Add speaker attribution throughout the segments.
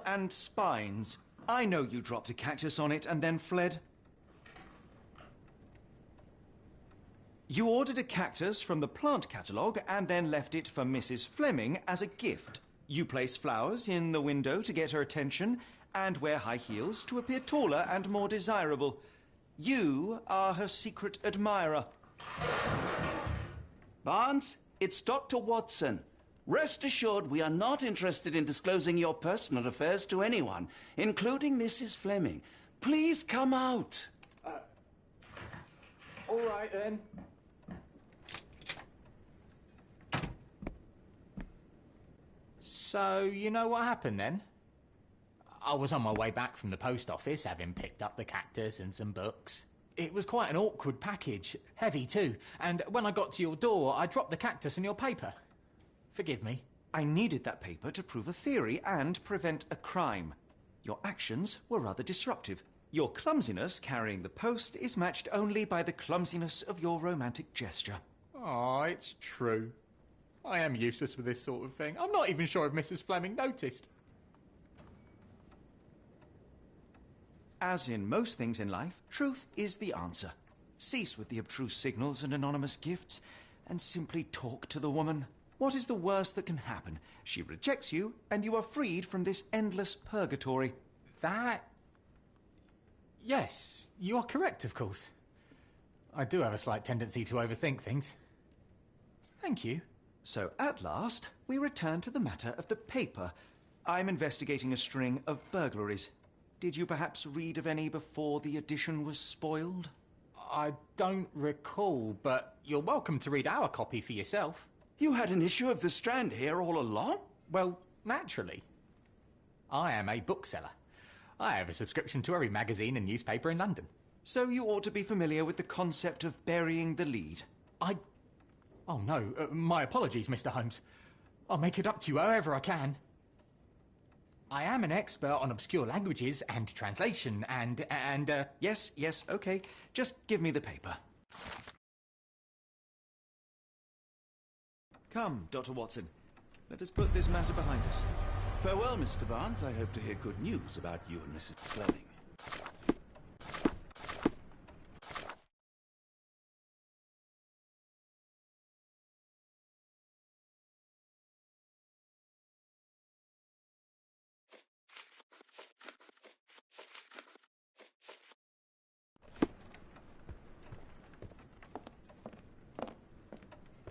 Speaker 1: and spines. I know you dropped a cactus on it and then fled. You ordered a cactus from the plant catalogue and then left it for Mrs. Fleming as a gift. You place flowers in the window to get her attention and wear high heels to appear taller and more desirable. You are her secret admirer.
Speaker 2: Barnes, it's Dr. Watson. Rest assured we are not interested in disclosing your personal affairs to anyone, including Mrs. Fleming. Please come out.
Speaker 3: All right, then. So, you know what happened then? I was on my way back from the post office, having picked up the cactus and some books. It was quite an awkward package, heavy too, and when I got to your door, I dropped the cactus and your paper. Forgive me.
Speaker 1: I needed that paper to prove a theory and prevent a crime. Your actions were rather disruptive. Your clumsiness carrying the post is matched only by the clumsiness of your romantic gesture.
Speaker 3: Oh, it's true. I am useless with this sort of thing. I'm not even sure if Mrs. Fleming noticed.
Speaker 1: As in most things in life, truth is the answer. Cease with the abstruse signals and anonymous gifts, and simply talk to the woman. What is the worst that can happen? She rejects you, and you are freed from this endless purgatory.
Speaker 3: That... Yes, you are correct, of course. I do have a slight tendency to overthink things. Thank you.
Speaker 1: So, at last, we return to the matter of the paper. I'm investigating a string of burglaries. Did you perhaps read of any before the edition was spoiled?
Speaker 3: I don't recall, but you're welcome to read our copy for yourself.
Speaker 2: You had an issue of The Strand here all along?
Speaker 3: Well, naturally. I am a bookseller. I have a subscription to every magazine and newspaper in London.
Speaker 1: So you ought to be familiar with the concept of burying the lead.
Speaker 3: Oh no, my apologies, Mr. Holmes. I'll make it up to you however I can. I am an expert on obscure languages and translation and...
Speaker 1: Yes, okay. Just give me the paper. Come, Dr. Watson. Let us put this matter behind us.
Speaker 2: Farewell, Mr. Barnes. I hope to hear good news about you and Mrs. Fleming.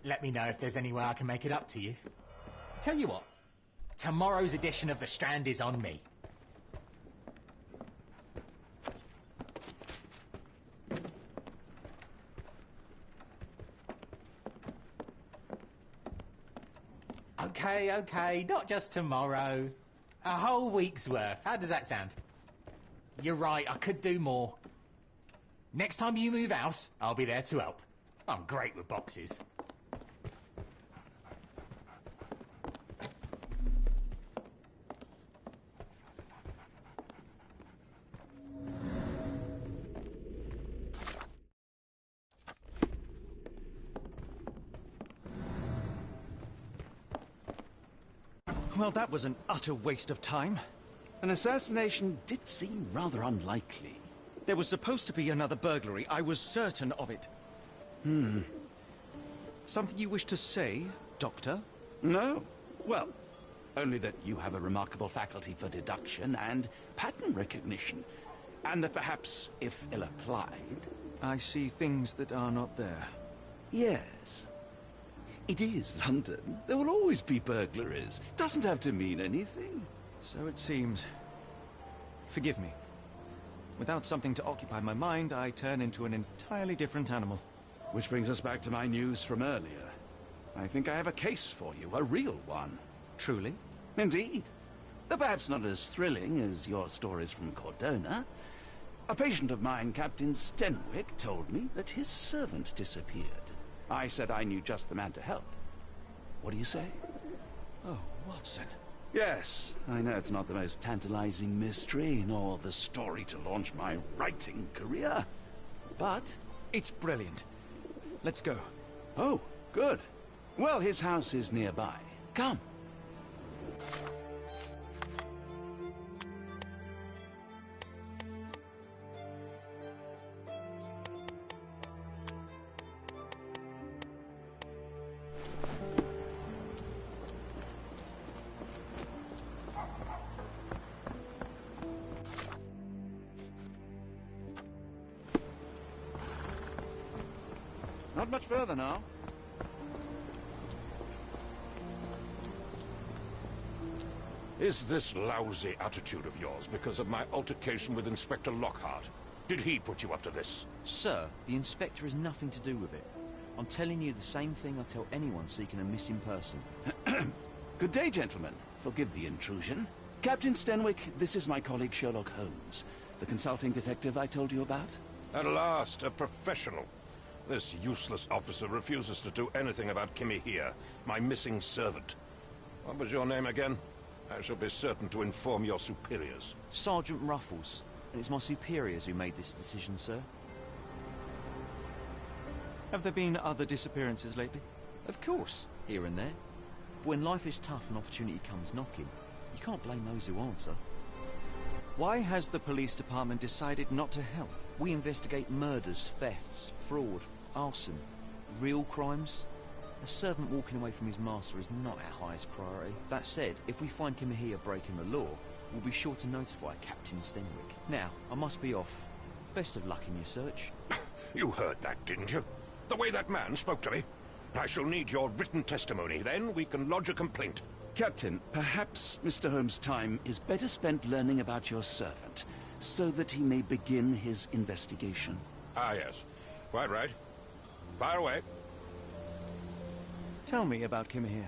Speaker 3: Let me know if there's any way I can make it up to you. Tell you what, tomorrow's edition of The Strand is on me. Okay, not just tomorrow. A whole week's worth. How does that sound? You're right, I could do more. Next time you move house, I'll be there to help. I'm great with boxes.
Speaker 1: Well, that was an utter waste of time.
Speaker 2: An assassination did seem rather unlikely.
Speaker 1: There was supposed to be another burglary. I was certain of it. Something you wish to say, Doctor?
Speaker 2: No. Well, only that you have a remarkable faculty for deduction and pattern recognition. And that perhaps, if ill-applied...
Speaker 1: I see things that are not there.
Speaker 2: Yes. It is London. There will always be burglaries. Doesn't have to mean anything.
Speaker 1: So it seems. Forgive me. Without something to occupy my mind, I turn into an entirely different animal.
Speaker 2: Which brings us back to my news from earlier. I think I have a case for you, a real one.
Speaker 1: Truly?
Speaker 2: Indeed. Though perhaps not as thrilling as your stories from Cordona. A patient of mine, Captain Stenwick, told me that his servant disappeared. I said I knew just the man to help. What do you say?
Speaker 1: Oh, Watson.
Speaker 2: Yes, I know it's not the most tantalizing mystery, nor the story to launch my writing career. But
Speaker 1: it's brilliant. Let's go.
Speaker 2: Oh, good. Well, his house is nearby. Come. Not much further now.
Speaker 4: Is this lousy attitude of yours because of my altercation with Inspector Lockhart? Did he put you up to this?
Speaker 5: Sir, the inspector has nothing to do with it. I'm telling you the same thing I tell anyone seeking a missing person.
Speaker 2: Good day, gentlemen. Forgive the intrusion. Captain Stenwick, this is my colleague Sherlock Holmes, the consulting detective I told you about.
Speaker 4: At last, a professional. This useless officer refuses to do anything about Kimmy here, my missing servant. What was your name again? I shall be certain to inform your superiors.
Speaker 5: Sergeant Ruffles. And it's my superiors who made this decision, sir.
Speaker 1: Have there been other disappearances lately?
Speaker 5: Of course, here and there. But when life is tough and opportunity comes knocking, you can't blame those who answer.
Speaker 1: Why has the police department decided not to help?
Speaker 5: We investigate murders, thefts, fraud, arson, real crimes. A servant walking away from his master is not our highest priority. That said, if we find Kimahia breaking the law, we'll be sure to notify Captain Stenwick. Now, I must be off. Best of luck in your search.
Speaker 4: You heard that, didn't you? The way that man spoke to me. I shall need your written testimony. Then we can lodge a complaint.
Speaker 2: Captain, perhaps Mr. Holmes' time is better spent learning about your servant, so that he may begin his investigation.
Speaker 4: Ah, yes. Quite right. Fire away.
Speaker 1: Tell me about Kimahia.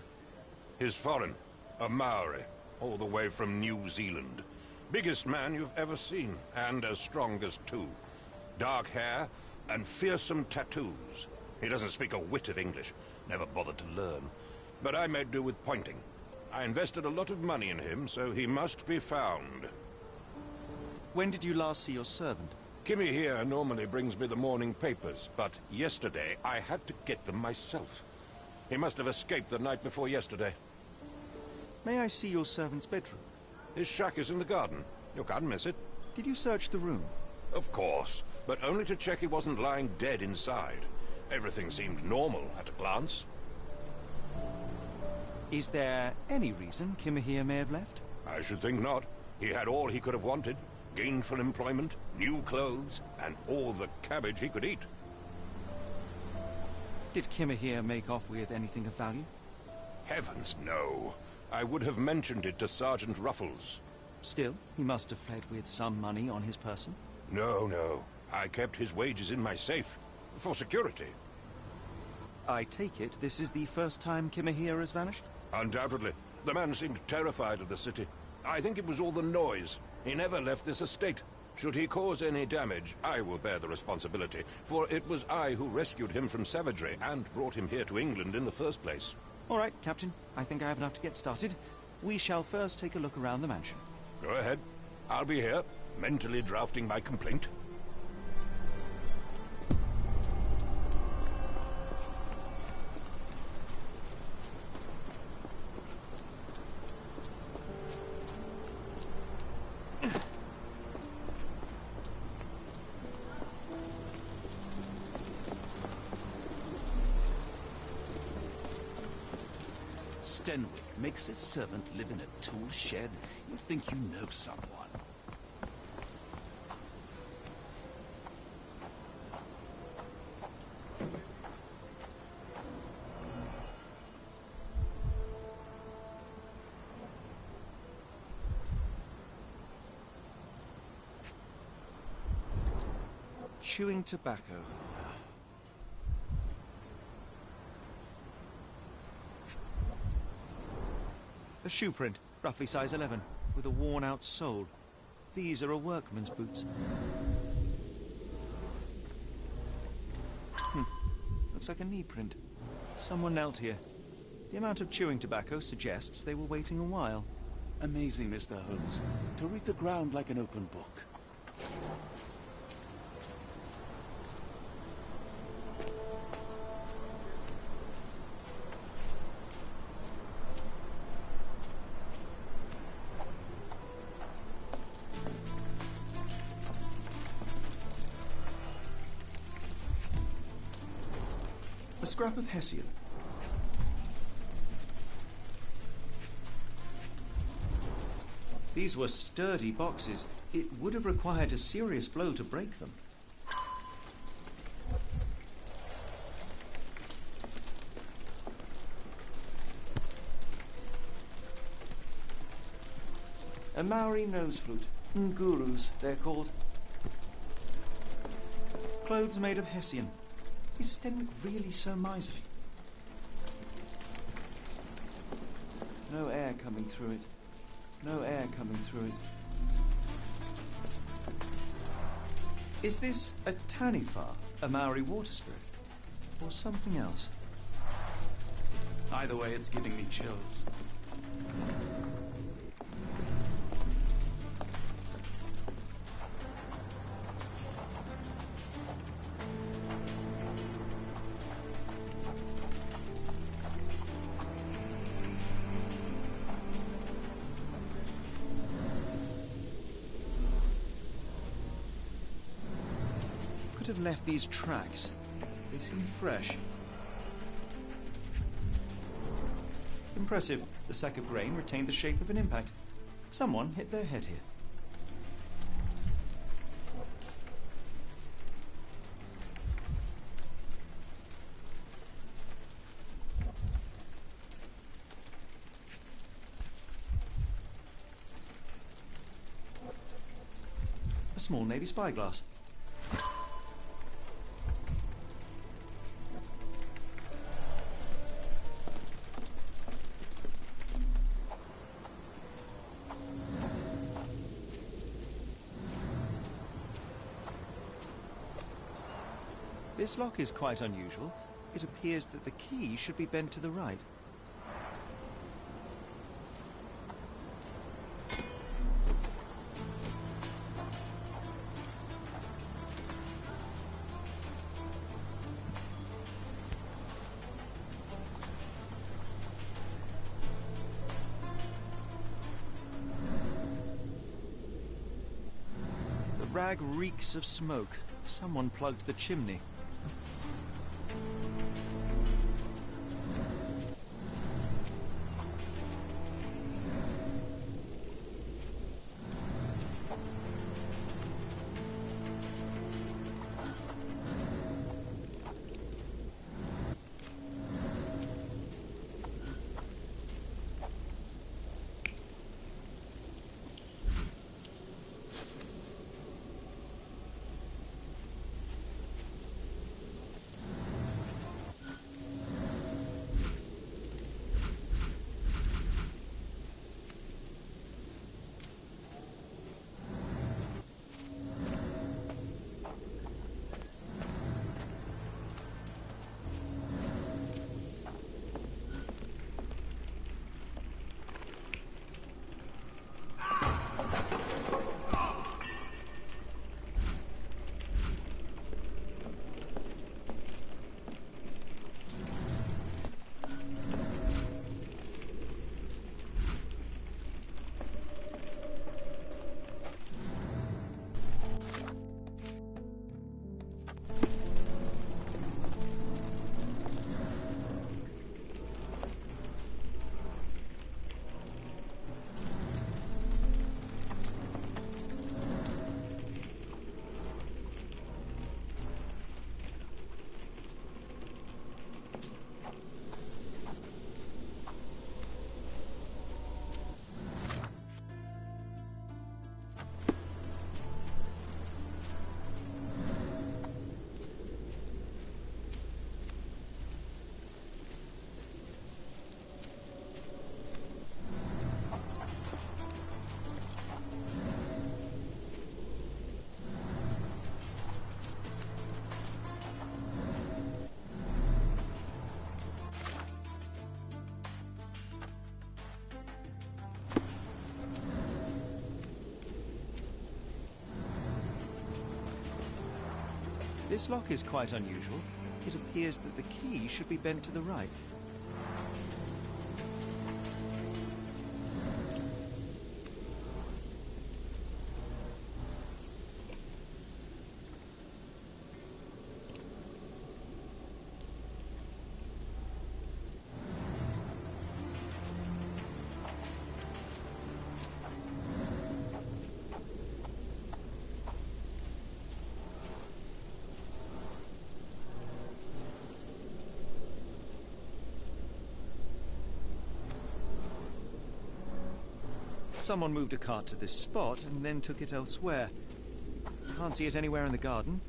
Speaker 4: He's foreign. A Maori. All the way from New Zealand. Biggest man you've ever seen, and as strong as two. Dark hair and fearsome tattoos. He doesn't speak a whit of English. Never bothered to learn. But I made do with pointing. I invested a lot of money in him, so he must be found.
Speaker 1: When did you last see your servant?
Speaker 4: Kimmy here normally brings me the morning papers, but yesterday I had to get them myself. He must have escaped the night before yesterday.
Speaker 1: May I see your servant's bedroom?
Speaker 4: His shack is in the garden. You can't miss it.
Speaker 1: Did you search the room?
Speaker 4: Of course, but only to check he wasn't lying dead inside. Everything seemed normal at a glance.
Speaker 1: Is there any reason Kimahia may have left?
Speaker 4: I should think not. He had all he could have wanted. Gainful employment, new clothes, and all the cabbage he could eat.
Speaker 1: Did Kimahia make off with anything of value?
Speaker 4: Heavens, no. I would have mentioned it to Sergeant Ruffles.
Speaker 1: Still, he must have fled with some money on his person.
Speaker 4: No. I kept his wages in my safe. For security.
Speaker 1: I take it this is the first time Kimahia has vanished?
Speaker 4: Undoubtedly. The man seemed terrified of the city. I think it was all the noise. He never left this estate. Should he cause any damage, I will bear the responsibility, for it was I who rescued him from savagery and brought him here to England in the first place.
Speaker 1: All right, Captain. I think I have enough to get started. We shall first take a look around the mansion.
Speaker 4: Go ahead. I'll be here, mentally drafting my complaint.
Speaker 2: Stenwick makes his servant live in a tool shed. You think you know someone.
Speaker 1: Chewing tobacco. A shoe print, roughly size 11, with a worn-out sole. These are a workman's boots. Looks like a knee print. Someone knelt here. The amount of chewing tobacco suggests they were waiting a while.
Speaker 2: Amazing, Mr. Holmes. To read the ground like an open book.
Speaker 1: A scrap of Hessian. These were sturdy boxes. It would have required a serious blow to break them. A Maori nose flute. Ngurus, they're called. Clothes made of hessian. Is Stenwick really so miserly? No air coming through it. No air coming through it. Is this a Taniwha, a Maori water spirit? Or something else?
Speaker 2: Either way, it's giving me chills.
Speaker 1: Could have left these tracks. They seem fresh. Impressive. The sack of grain retained the shape of an impact. Someone hit their head here. A small navy spyglass. This lock is quite unusual. It appears that the key should be bent to the right. The rag reeks of smoke. Someone plugged the chimney. This lock is quite unusual. It appears that the key should be bent to the right. Someone moved a cart to this spot and then took it elsewhere. Can't see it anywhere in the garden.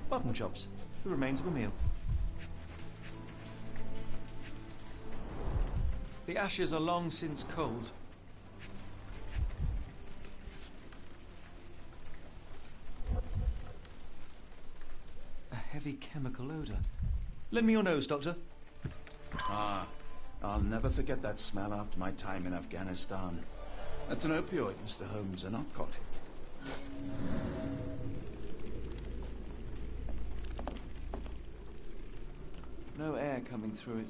Speaker 1: Bottom chops, the remains of a meal. The ashes are long since cold. A heavy chemical odour. Lend me your nose, Doctor.
Speaker 2: Ah, I'll never forget that smell after my time in Afghanistan. That's an opioid, Mr. Holmes, a narcotic.
Speaker 1: No air coming through it.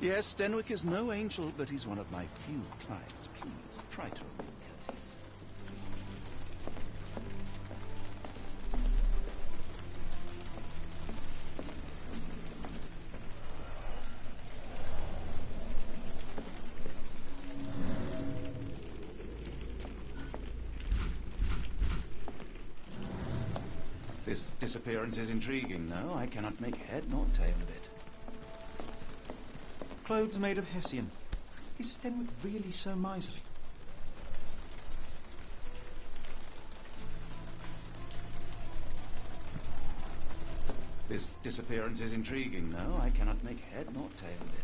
Speaker 2: Yes, Stenwick is no angel, but he's one of my few clients. Please, try to remain courteous. This disappearance is intriguing, no? I cannot make head nor tail of it.
Speaker 1: Clothes made of Hessian. Is Stenwick really so miserly?
Speaker 2: This disappearance is intriguing, no? I cannot make head nor tail of it.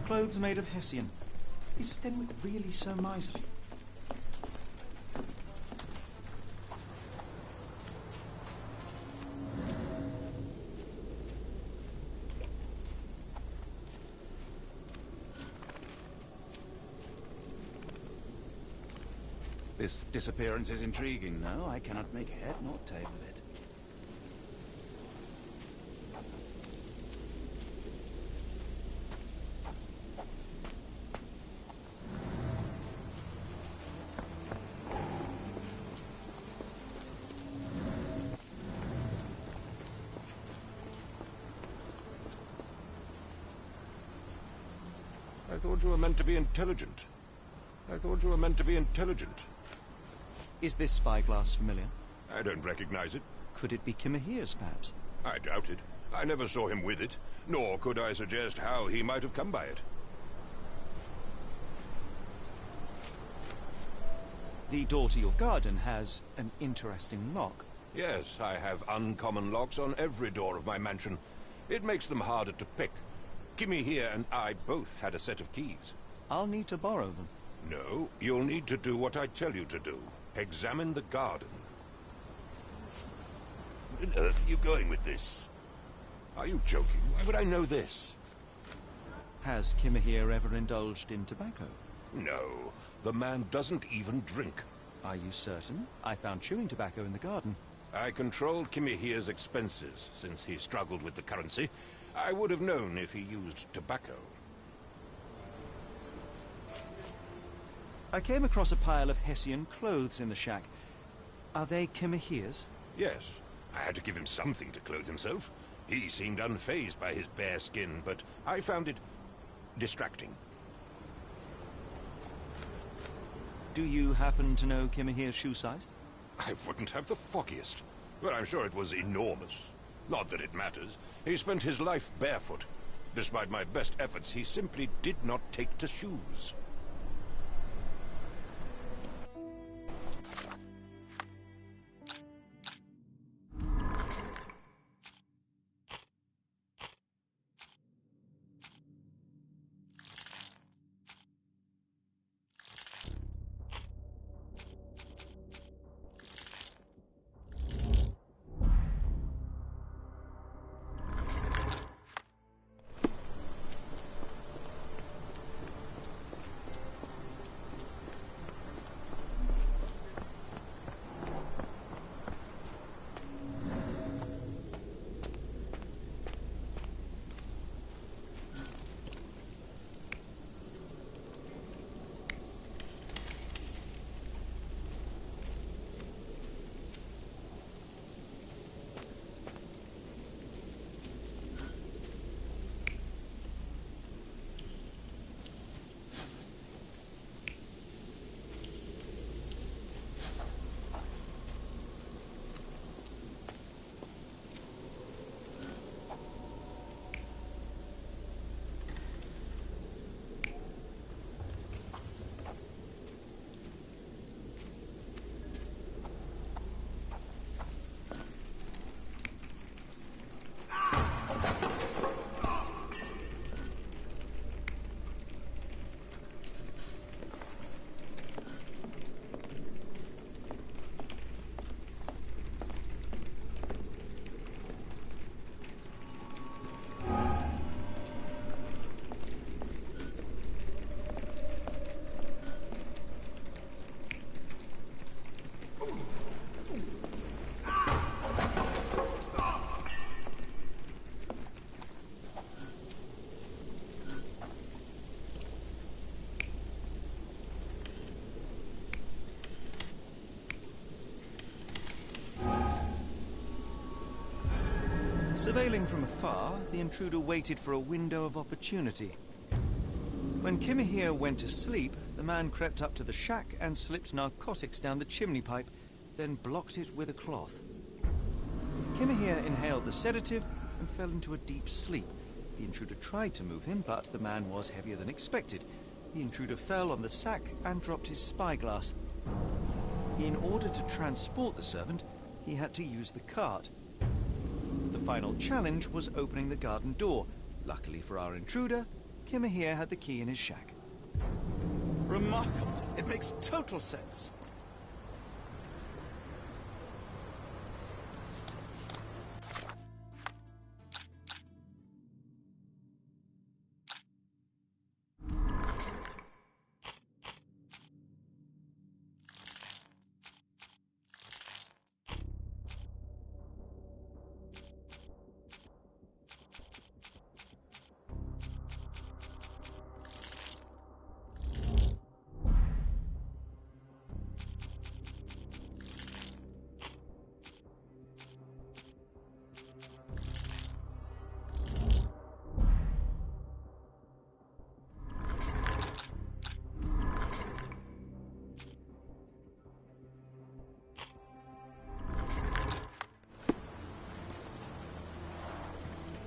Speaker 1: Clothes made of Hessian. Is Stenwick really so miserly?
Speaker 2: This disappearance is intriguing, no? I cannot make head nor tail of it.
Speaker 4: I thought you were meant to be intelligent.
Speaker 1: Is this spyglass familiar?
Speaker 4: I don't recognize it.
Speaker 1: Could it be Kimahir's, perhaps?
Speaker 4: I doubt it. I never saw him with it, nor could I suggest how he might have come by it.
Speaker 1: The door to your garden has an interesting lock.
Speaker 4: Yes, I have uncommon locks on every door of my mansion. It makes them harder to pick. Kimmy here and I both had a set of keys.
Speaker 1: I'll need to borrow them.
Speaker 4: No, you'll need to do what I tell you to do. Examine the garden. Where on earth are you going with this? Are you joking? Why would I know this?
Speaker 1: Has Kimahir ever indulged in tobacco?
Speaker 4: No, the man doesn't even drink.
Speaker 1: Are you certain? I found chewing tobacco in the garden.
Speaker 4: I controlled Kimihir's expenses since he struggled with the currency. I would have known if he used tobacco.
Speaker 1: I came across a pile of Hessian clothes in the shack. Are they Kimahir's?
Speaker 4: Yes, I had to give him something to clothe himself. He seemed unfazed by his bare skin, but I found it distracting.
Speaker 1: Do you happen to know Kimahir's shoe size?
Speaker 4: I wouldn't have the foggiest, but I'm sure it was enormous. Not that it matters. He spent his life barefoot. Despite my best efforts, he simply did not take to shoes.
Speaker 1: Surveilling from afar, the intruder waited for a window of opportunity. When Kimahir went to sleep, the man crept up to the shack and slipped narcotics down the chimney pipe, then blocked it with a cloth. Kimahir inhaled the sedative and fell into a deep sleep. The intruder tried to move him, but the man was heavier than expected. The intruder fell on the sack and dropped his spyglass. In order to transport the servant, he had to use the cart. The final challenge was opening the garden door. Luckily for our intruder, Kimahir had the key in his shack.
Speaker 2: Remarkable. It makes total sense.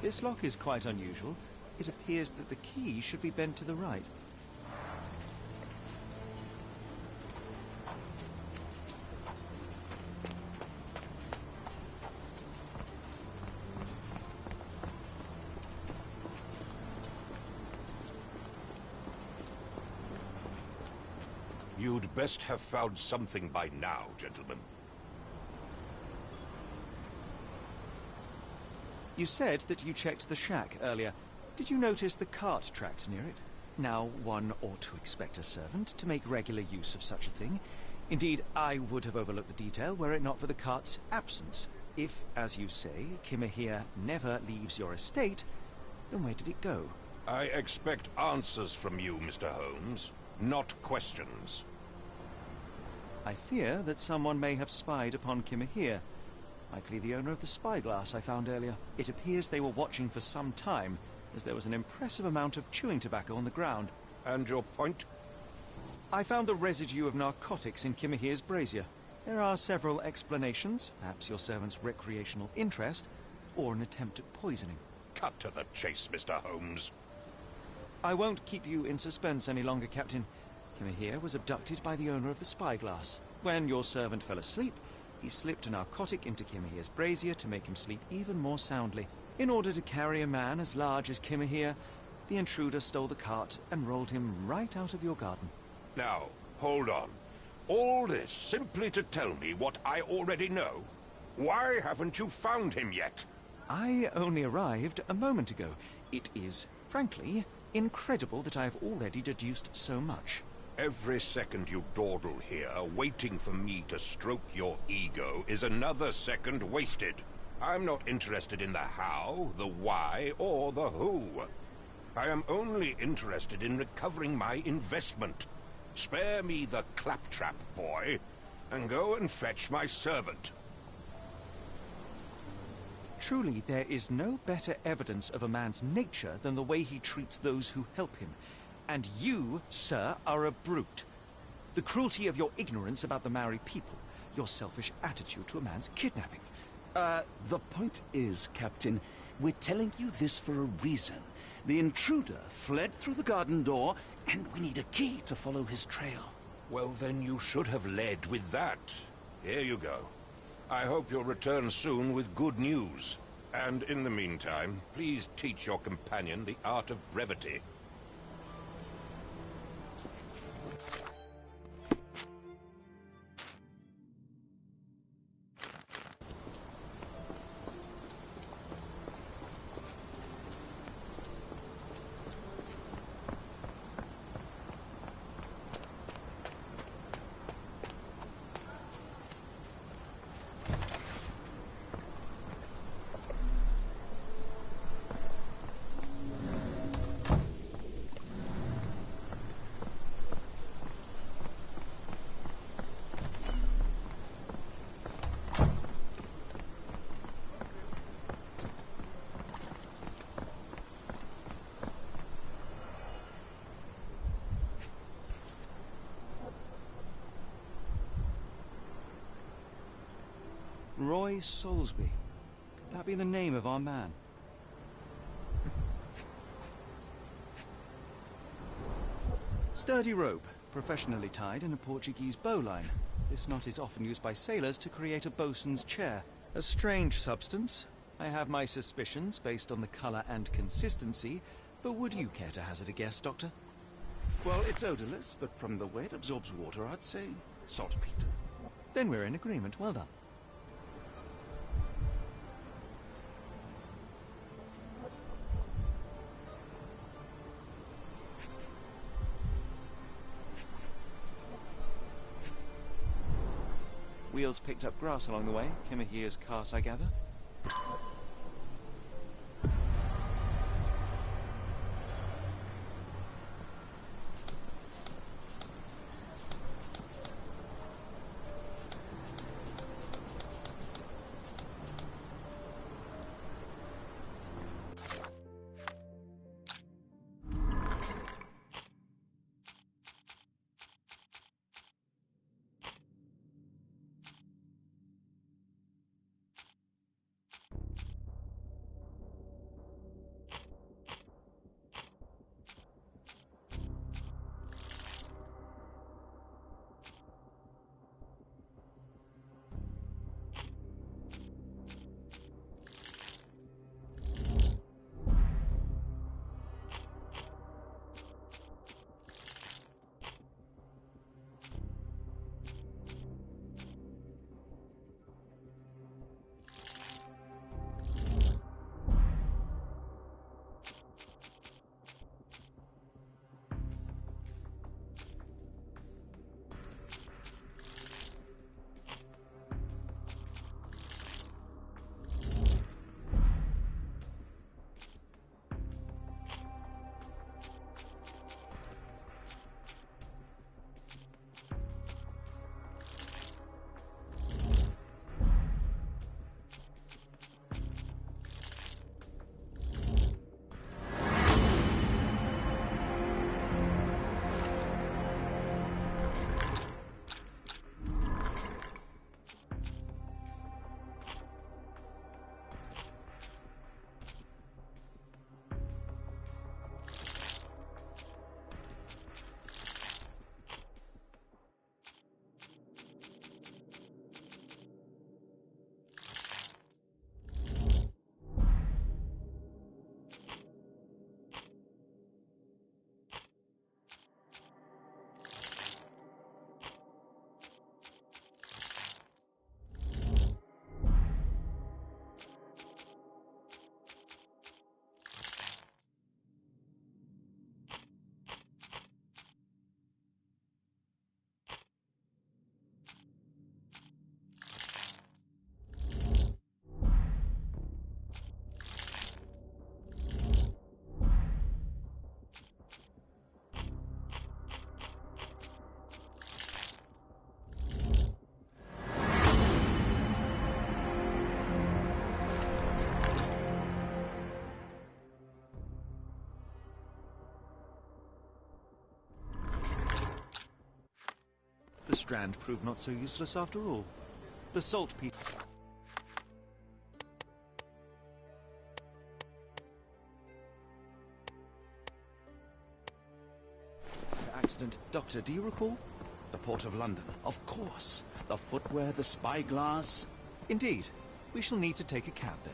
Speaker 1: This lock is quite unusual. It appears that the key should be bent to the right.
Speaker 4: You'd best have found something by now, gentlemen.
Speaker 1: You said that you checked the shack earlier. Did you notice the cart tracks near it? Now, one ought to expect a servant to make regular use of such a thing. Indeed, I would have overlooked the detail were it not for the cart's absence. If, as you say, Kimahir never leaves your estate, then where did it go?
Speaker 4: I expect answers from you, Mr. Holmes, not questions.
Speaker 1: I fear that someone may have spied upon Kimahir. Likely the owner of the spyglass I found earlier. It appears they were watching for some time, as there was an impressive amount of chewing tobacco on the ground.
Speaker 4: And your point?
Speaker 1: I found the residue of narcotics in Kimahir's brazier. There are several explanations, perhaps your servant's recreational interest, or an attempt at poisoning.
Speaker 4: Cut to the chase, Mr. Holmes.
Speaker 1: I won't keep you in suspense any longer, Captain. Kimahir was abducted by the owner of the spyglass. When your servant fell asleep, he slipped a narcotic into Kimahir's brazier to make him sleep even more soundly. In order to carry a man as large as Kimahir, the intruder stole the cart and rolled him right out of your garden.
Speaker 4: Now, hold on. All this simply to tell me what I already know? Why haven't you found him yet?
Speaker 1: I only arrived a moment ago. It is, frankly, incredible that I have already deduced so much.
Speaker 4: Every second you dawdle here, waiting for me to stroke your ego, is another second wasted. I'm not interested in the how, the why, or the who. I am only interested in recovering my investment. Spare me the claptrap, boy, and go and fetch my servant.
Speaker 1: Truly, there is no better evidence of a man's nature than the way he treats those who help him. And you, sir, are a brute. The cruelty of your ignorance about the Maori people, your selfish attitude to a man's kidnapping.
Speaker 2: The point is, Captain, we're telling you this for a reason. The intruder fled through the garden door, and we need a key to follow his trail.
Speaker 4: Well, then you should have led with that. Here you go. I hope you'll return soon with good news. And in the meantime, please teach your companion the art of brevity.
Speaker 1: Roy Soulsby. Could that be the name of our man? Sturdy rope, professionally tied in a Portuguese bowline. This knot is often used by sailors to create a bosun's chair. A strange substance. I have my suspicions based on the colour and consistency, but would you care to hazard a guess, Doctor?
Speaker 2: Well, it's odorless, but from the way it absorbs water, I'd say saltpeter.
Speaker 1: Then we're in agreement. Well done. Wheels picked up grass along the way. Kimahia's cart, I gather. The strand proved not so useless after all. The saltpeter... accident. Doctor, do you recall?
Speaker 2: The Port of London, of course. The footwear, the spyglass.
Speaker 1: Indeed. We shall need to take a cab there.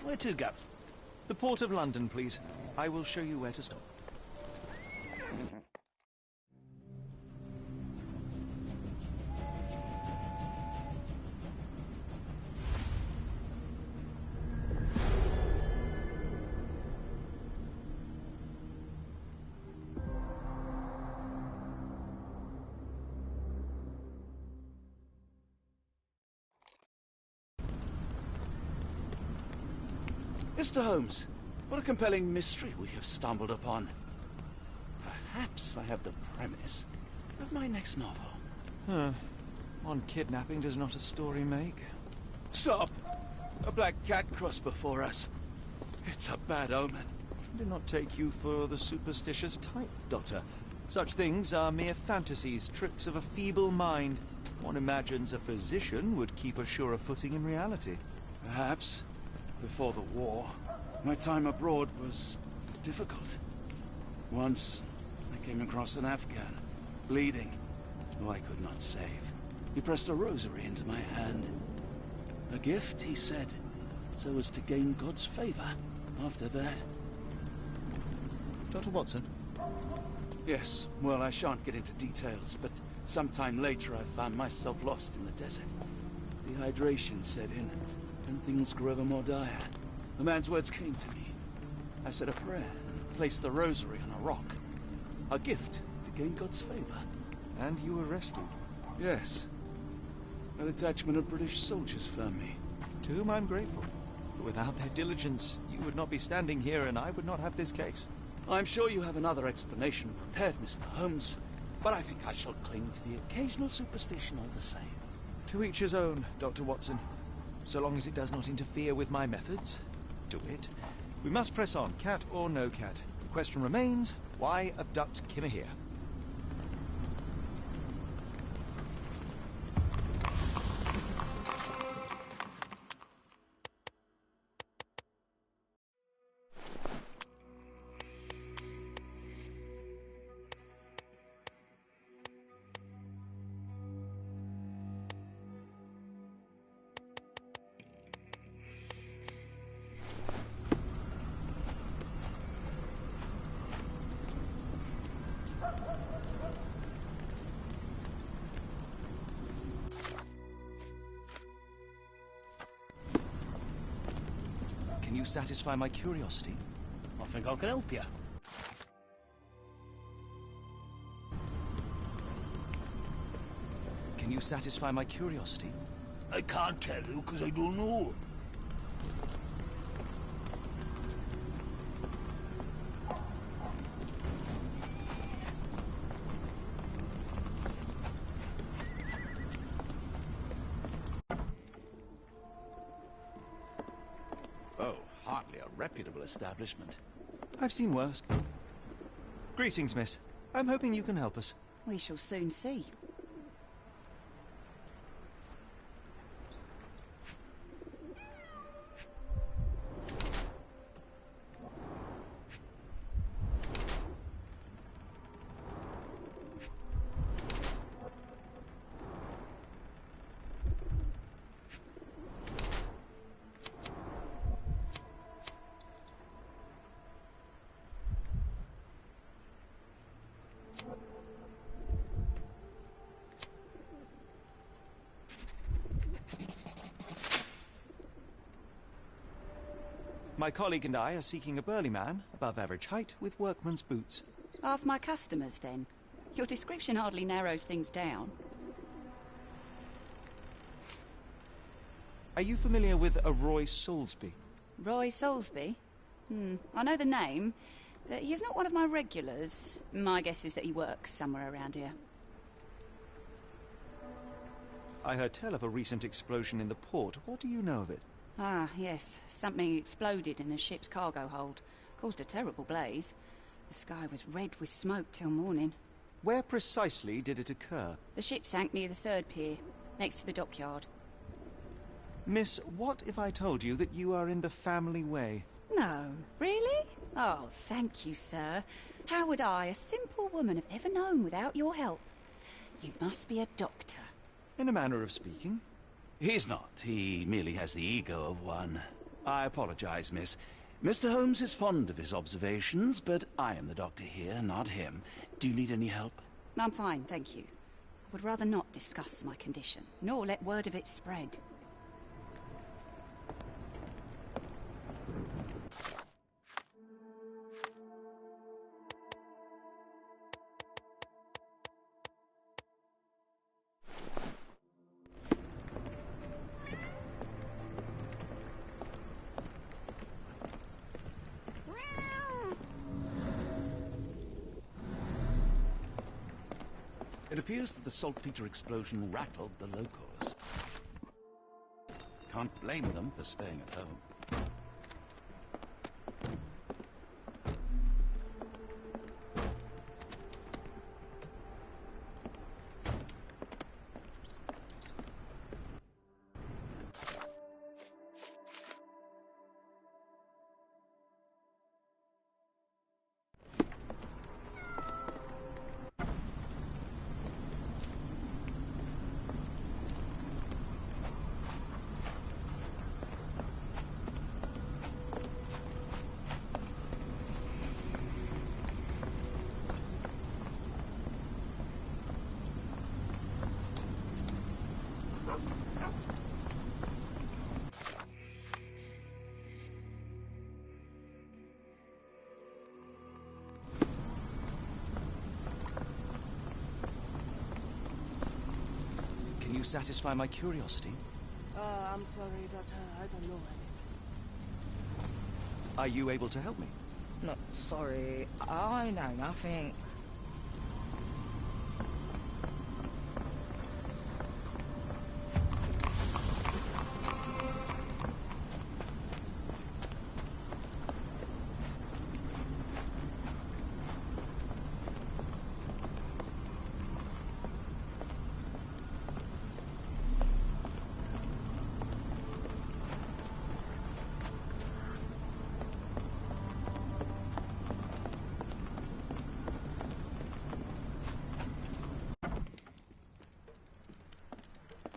Speaker 2: Where to, Gav?
Speaker 1: The Port of London, please. I will show you where to stop.
Speaker 2: Mr. Holmes, what a compelling mystery we have stumbled upon. Perhaps I have the premise of my next novel.
Speaker 1: One kidnapping does not a story make.
Speaker 2: Stop! A black cat crossed before us. It's a bad omen.
Speaker 1: I do not take you for the superstitious type, Doctor. Such things are mere fantasies, tricks of a feeble mind. One imagines a physician would keep a surer footing in reality.
Speaker 2: Perhaps, before the war, my time abroad was difficult. Once, I came across an Afghan, bleeding, who I could not save. He pressed a rosary into my hand. A gift, he said, so as to gain God's favor. After that...
Speaker 1: Dr. Watson?
Speaker 2: Yes, well, I shan't get into details, but sometime later I found myself lost in the desert. Dehydration set in, and things grew ever more dire. The man's words came to me. I said a prayer and placed the rosary on a rock. A gift to gain God's favor.
Speaker 1: And you were rescued.
Speaker 2: Yes. A detachment of British soldiers found me.
Speaker 1: To whom I'm grateful. But without their diligence, you would not be standing here and I would not have this case.
Speaker 2: I'm sure you have another explanation prepared, Mr. Holmes, but I think I shall cling to the occasional superstition all the same.
Speaker 1: To each his own, Dr. Watson. So long as it does not interfere with my methods, do it. We must press on, cat or no cat. The question remains, why abduct Kimahir? Can you satisfy my curiosity?
Speaker 6: I think I can help you.
Speaker 1: Can you satisfy my curiosity?
Speaker 6: I can't tell you because I don't know.
Speaker 2: Oh, hardly a reputable establishment.
Speaker 1: I've seen worse. Greetings, miss. I'm hoping you can help us.
Speaker 7: We shall soon see.
Speaker 1: My colleague and I are seeking a burly man, above average height, with workman's boots.
Speaker 7: Half my customers, then. Your description hardly narrows things down.
Speaker 1: Are you familiar with a Roy Soulsby?
Speaker 7: Roy Soulsby? I know the name, but he's not one of my regulars. My guess is that he works somewhere around here.
Speaker 1: I heard tell of a recent explosion in the port. What do you know of it?
Speaker 7: Ah, yes. Something exploded in a ship's cargo hold. Caused a terrible blaze. The sky was red with smoke till morning.
Speaker 1: Where precisely did it occur?
Speaker 7: The ship sank near the third pier, next to the dockyard.
Speaker 1: Miss, what if I told you that you are in the family way?
Speaker 7: No, really? Oh, thank you, sir. How would I, a simple woman, have ever known without your help? You must be a doctor.
Speaker 1: In a manner of speaking.
Speaker 2: He's not. He merely has the ego of one. I apologize, miss. Mr. Holmes is fond of his observations, but I am the doctor here, not him. Do you need any help?
Speaker 7: I'm fine, thank you. I would rather not discuss my condition, nor let word of it spread.
Speaker 2: It appears that the saltpeter explosion rattled the locals. Can't blame them for staying at home.
Speaker 1: Can you satisfy my curiosity?
Speaker 8: I'm sorry, but I don't know anything.
Speaker 1: Are you able to help me?
Speaker 9: No, sorry. I know nothing.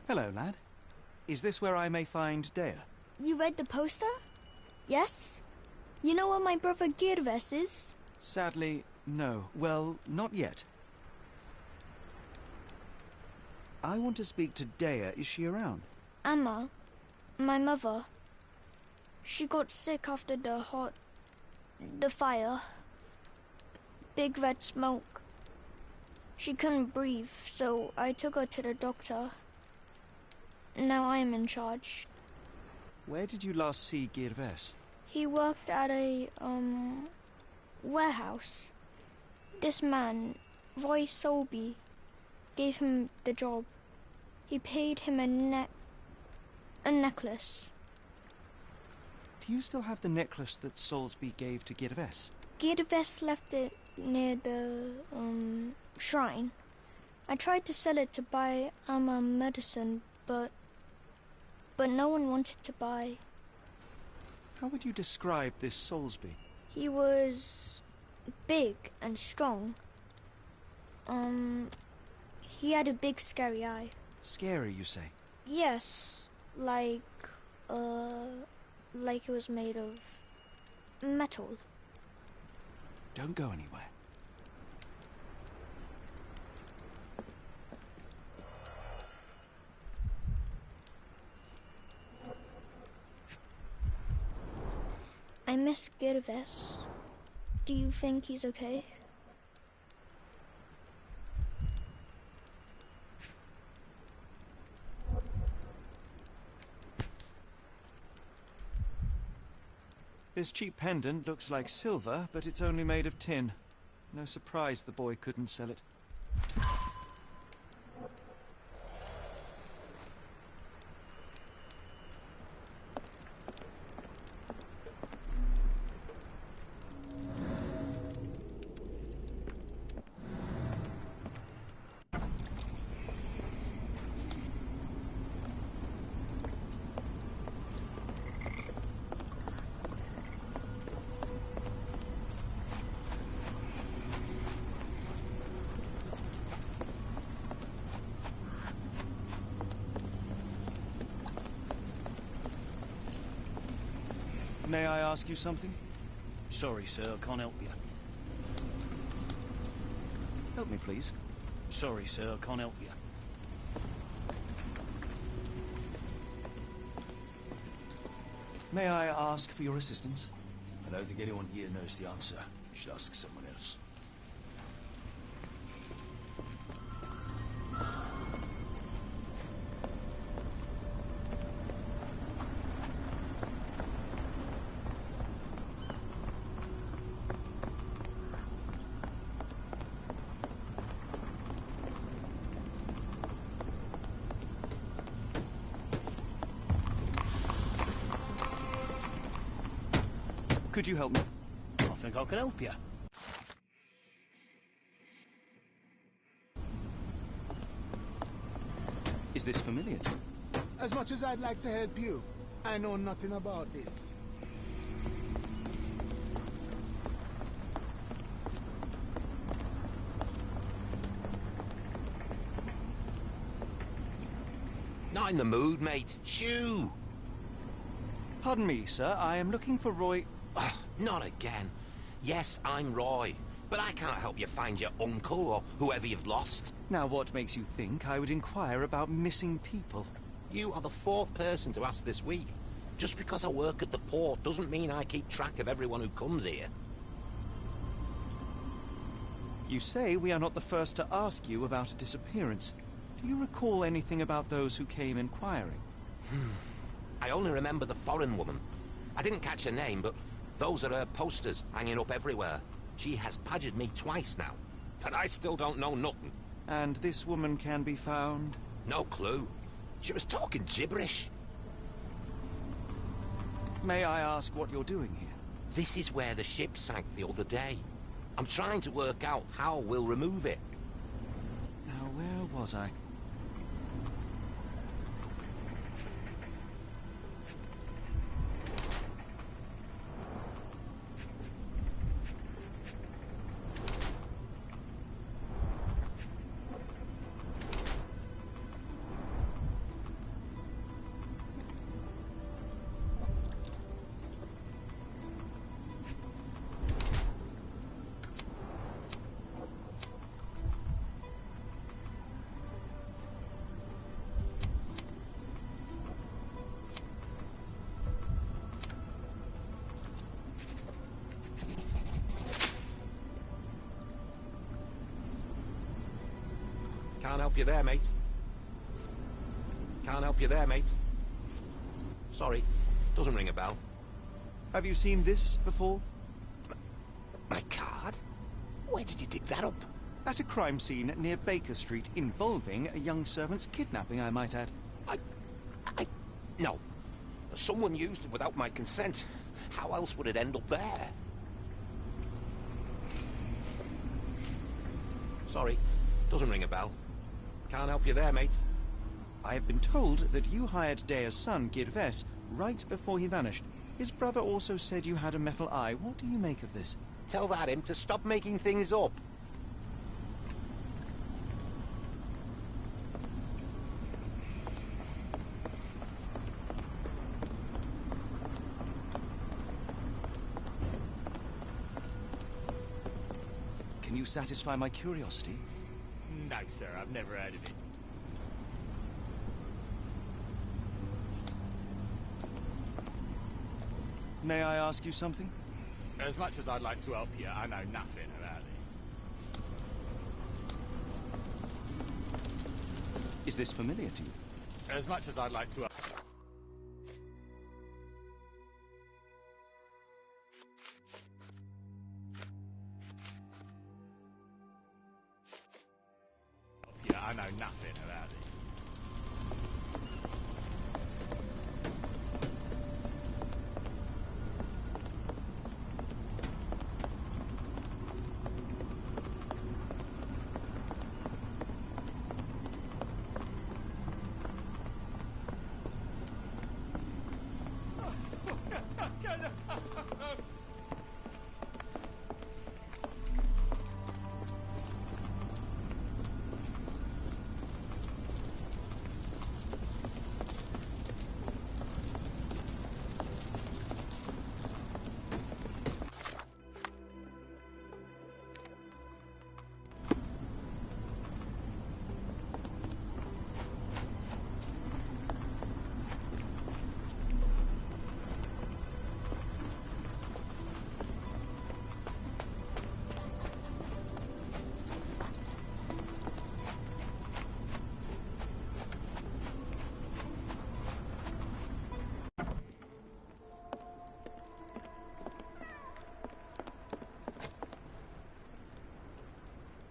Speaker 1: Hello, lad. Is this where I may find Dea?
Speaker 10: You read the poster? Yes? You know where my brother Girves is?
Speaker 1: Sadly, no. Well, not yet. I want to speak to Dea. Is she around?
Speaker 10: Amma, my mother. She got sick after the fire. Big red smoke. She couldn't breathe, so I took her to the doctor. Now I am in charge.
Speaker 1: Where did you last see Girves?
Speaker 10: He worked at a, warehouse. This man, Roy Solby, gave him the job. He paid him a necklace.
Speaker 1: Do you still have the necklace that Soulsby gave to Girves?
Speaker 10: Girves left it near the, shrine. I tried to sell it to buy Amma medicine, but no one wanted to buy.
Speaker 1: How would you describe this Soulsby?
Speaker 10: He was big and strong. He had a big scary eye.
Speaker 1: Scary, you say?
Speaker 10: Yes, like it was made of metal.
Speaker 1: Don't go anywhere.
Speaker 10: I miss Girves. Do you think he's okay?
Speaker 1: This cheap pendant looks like silver, but it's only made of tin. No surprise the boy couldn't sell it. May I ask you something?
Speaker 6: Sorry, sir, I can't help you.
Speaker 1: Help me, please.
Speaker 6: Sorry, sir, I can't help you.
Speaker 1: May I ask for your assistance?
Speaker 11: I don't think anyone here knows the answer. You should ask someone else.
Speaker 1: Could you help me?
Speaker 6: I think I can help you.
Speaker 1: Is this familiar to you?
Speaker 8: As much as I'd like to help you, I know nothing about this.
Speaker 12: Not in the mood, mate. Shoo!
Speaker 1: Pardon me, sir. I am looking for Roy...
Speaker 12: Not again. Yes, I'm Roy, but I can't help you find your uncle or whoever you've lost.
Speaker 1: Now, what makes you think I would inquire about missing people?
Speaker 12: You are the fourth person to ask this week. Just because I work at the port doesn't mean I keep track of everyone who comes here.
Speaker 1: You say we are not the first to ask you about a disappearance. Do you recall anything about those who came inquiring?
Speaker 12: I only remember the foreign woman. I didn't catch her name, but those are her posters hanging up everywhere. She has badgered me twice now, but I still don't know nothing.
Speaker 1: And this woman can be found?
Speaker 12: No clue. She was talking gibberish.
Speaker 1: May I ask what you're doing here?
Speaker 12: This is where the ship sank the other day. I'm trying to work out how we'll remove it.
Speaker 1: Now, where was I?
Speaker 12: Can't help you there, mate. Can't help you there, mate. Sorry, doesn't ring a bell.
Speaker 1: Have you seen this before?
Speaker 12: My card? Where did you dig that up?
Speaker 1: At a crime scene near Baker Street involving a young servant's kidnapping, I might add.
Speaker 12: No. Someone used it without my consent. How else would it end up there? Sorry, doesn't ring a bell. Can't help you there, mate.
Speaker 1: I have been told that you hired Dea's son, Girves, right before he vanished. His brother also said you had a metal eye. What do you make of this?
Speaker 12: Tell that him to stop making things up.
Speaker 1: Can you satisfy my curiosity?
Speaker 3: No, sir, I've never heard of it.
Speaker 1: May I ask you something?
Speaker 3: As much as I'd like to help you, I know nothing about this.
Speaker 1: Is this familiar to you?
Speaker 3: As much as I'd like to help... Yeah, I know nothing about this.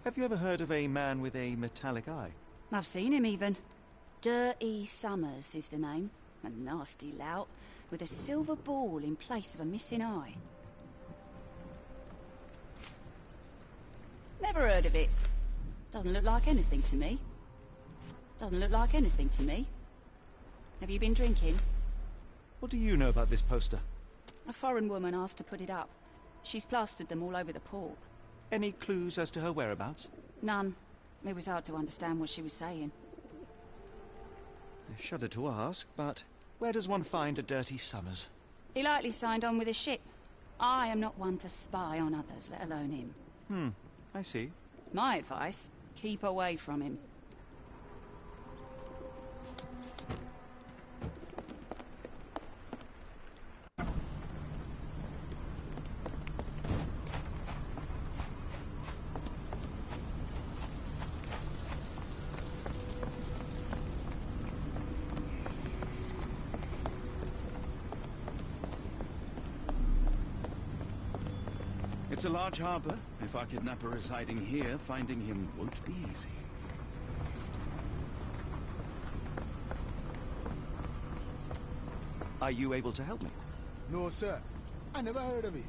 Speaker 1: Have you ever heard of a man with a metallic eye?
Speaker 7: I've seen him even. Dirty Summers is the name. A nasty lout, with a silver ball in place of a missing eye. Never heard of it. Doesn't look like anything to me. Doesn't look like anything to me. Have you been drinking?
Speaker 1: What do you know about this poster?
Speaker 7: A foreign woman asked to put it up. She's plastered them all over the port.
Speaker 1: Any clues as to her whereabouts?
Speaker 7: None. It was hard to understand what she was saying.
Speaker 1: I shudder to ask, but where does one find a Dirty Summers?
Speaker 7: He likely signed on with a ship. I am not one to spy on others, let alone him.
Speaker 1: I see.
Speaker 7: My advice, keep away from him.
Speaker 2: It's a large harbor. If our kidnapper is hiding here, finding him won't be easy.
Speaker 1: Are you able to help me?
Speaker 11: No, sir. I never heard of it.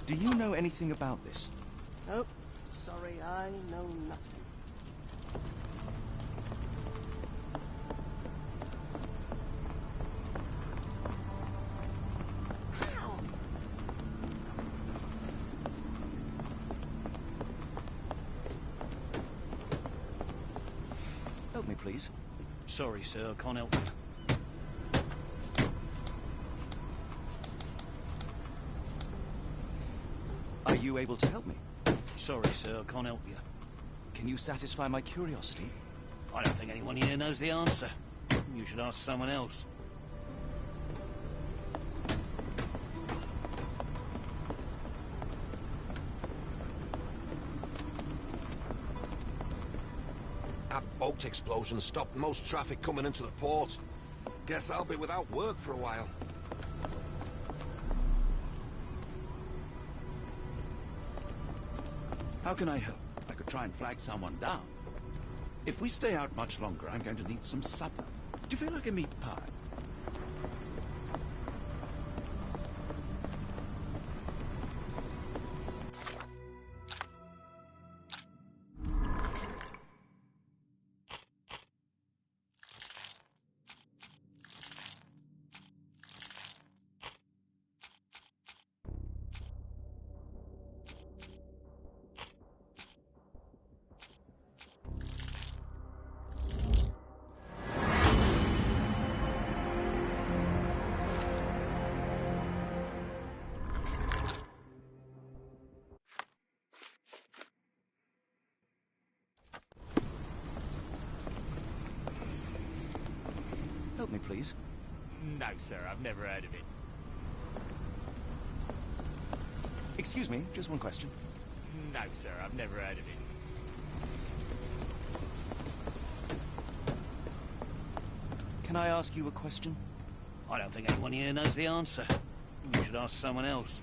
Speaker 1: Do you know anything about this?
Speaker 8: Oh, sorry, I know nothing.
Speaker 1: Help me, please.
Speaker 6: Sorry, sir, I can't help you.
Speaker 1: Are you able to help me?
Speaker 6: Sorry, sir, I can't help you.
Speaker 1: Can you satisfy my curiosity?
Speaker 6: I don't think anyone here knows the answer. You should ask someone else.
Speaker 12: That boat explosion stopped most traffic coming into the port. Guess I'll be without work for a while.
Speaker 2: How can I help? I could try and flag someone down. If we stay out much longer, I'm going to need some supper. Do you feel like a meat pie?
Speaker 1: Help me, please.
Speaker 3: No, sir, I've never heard of it.
Speaker 1: Excuse me, just one question.
Speaker 3: No, sir, I've never heard of it.
Speaker 1: Can I ask you a question?
Speaker 6: I don't think anyone here knows the answer. You should ask someone else.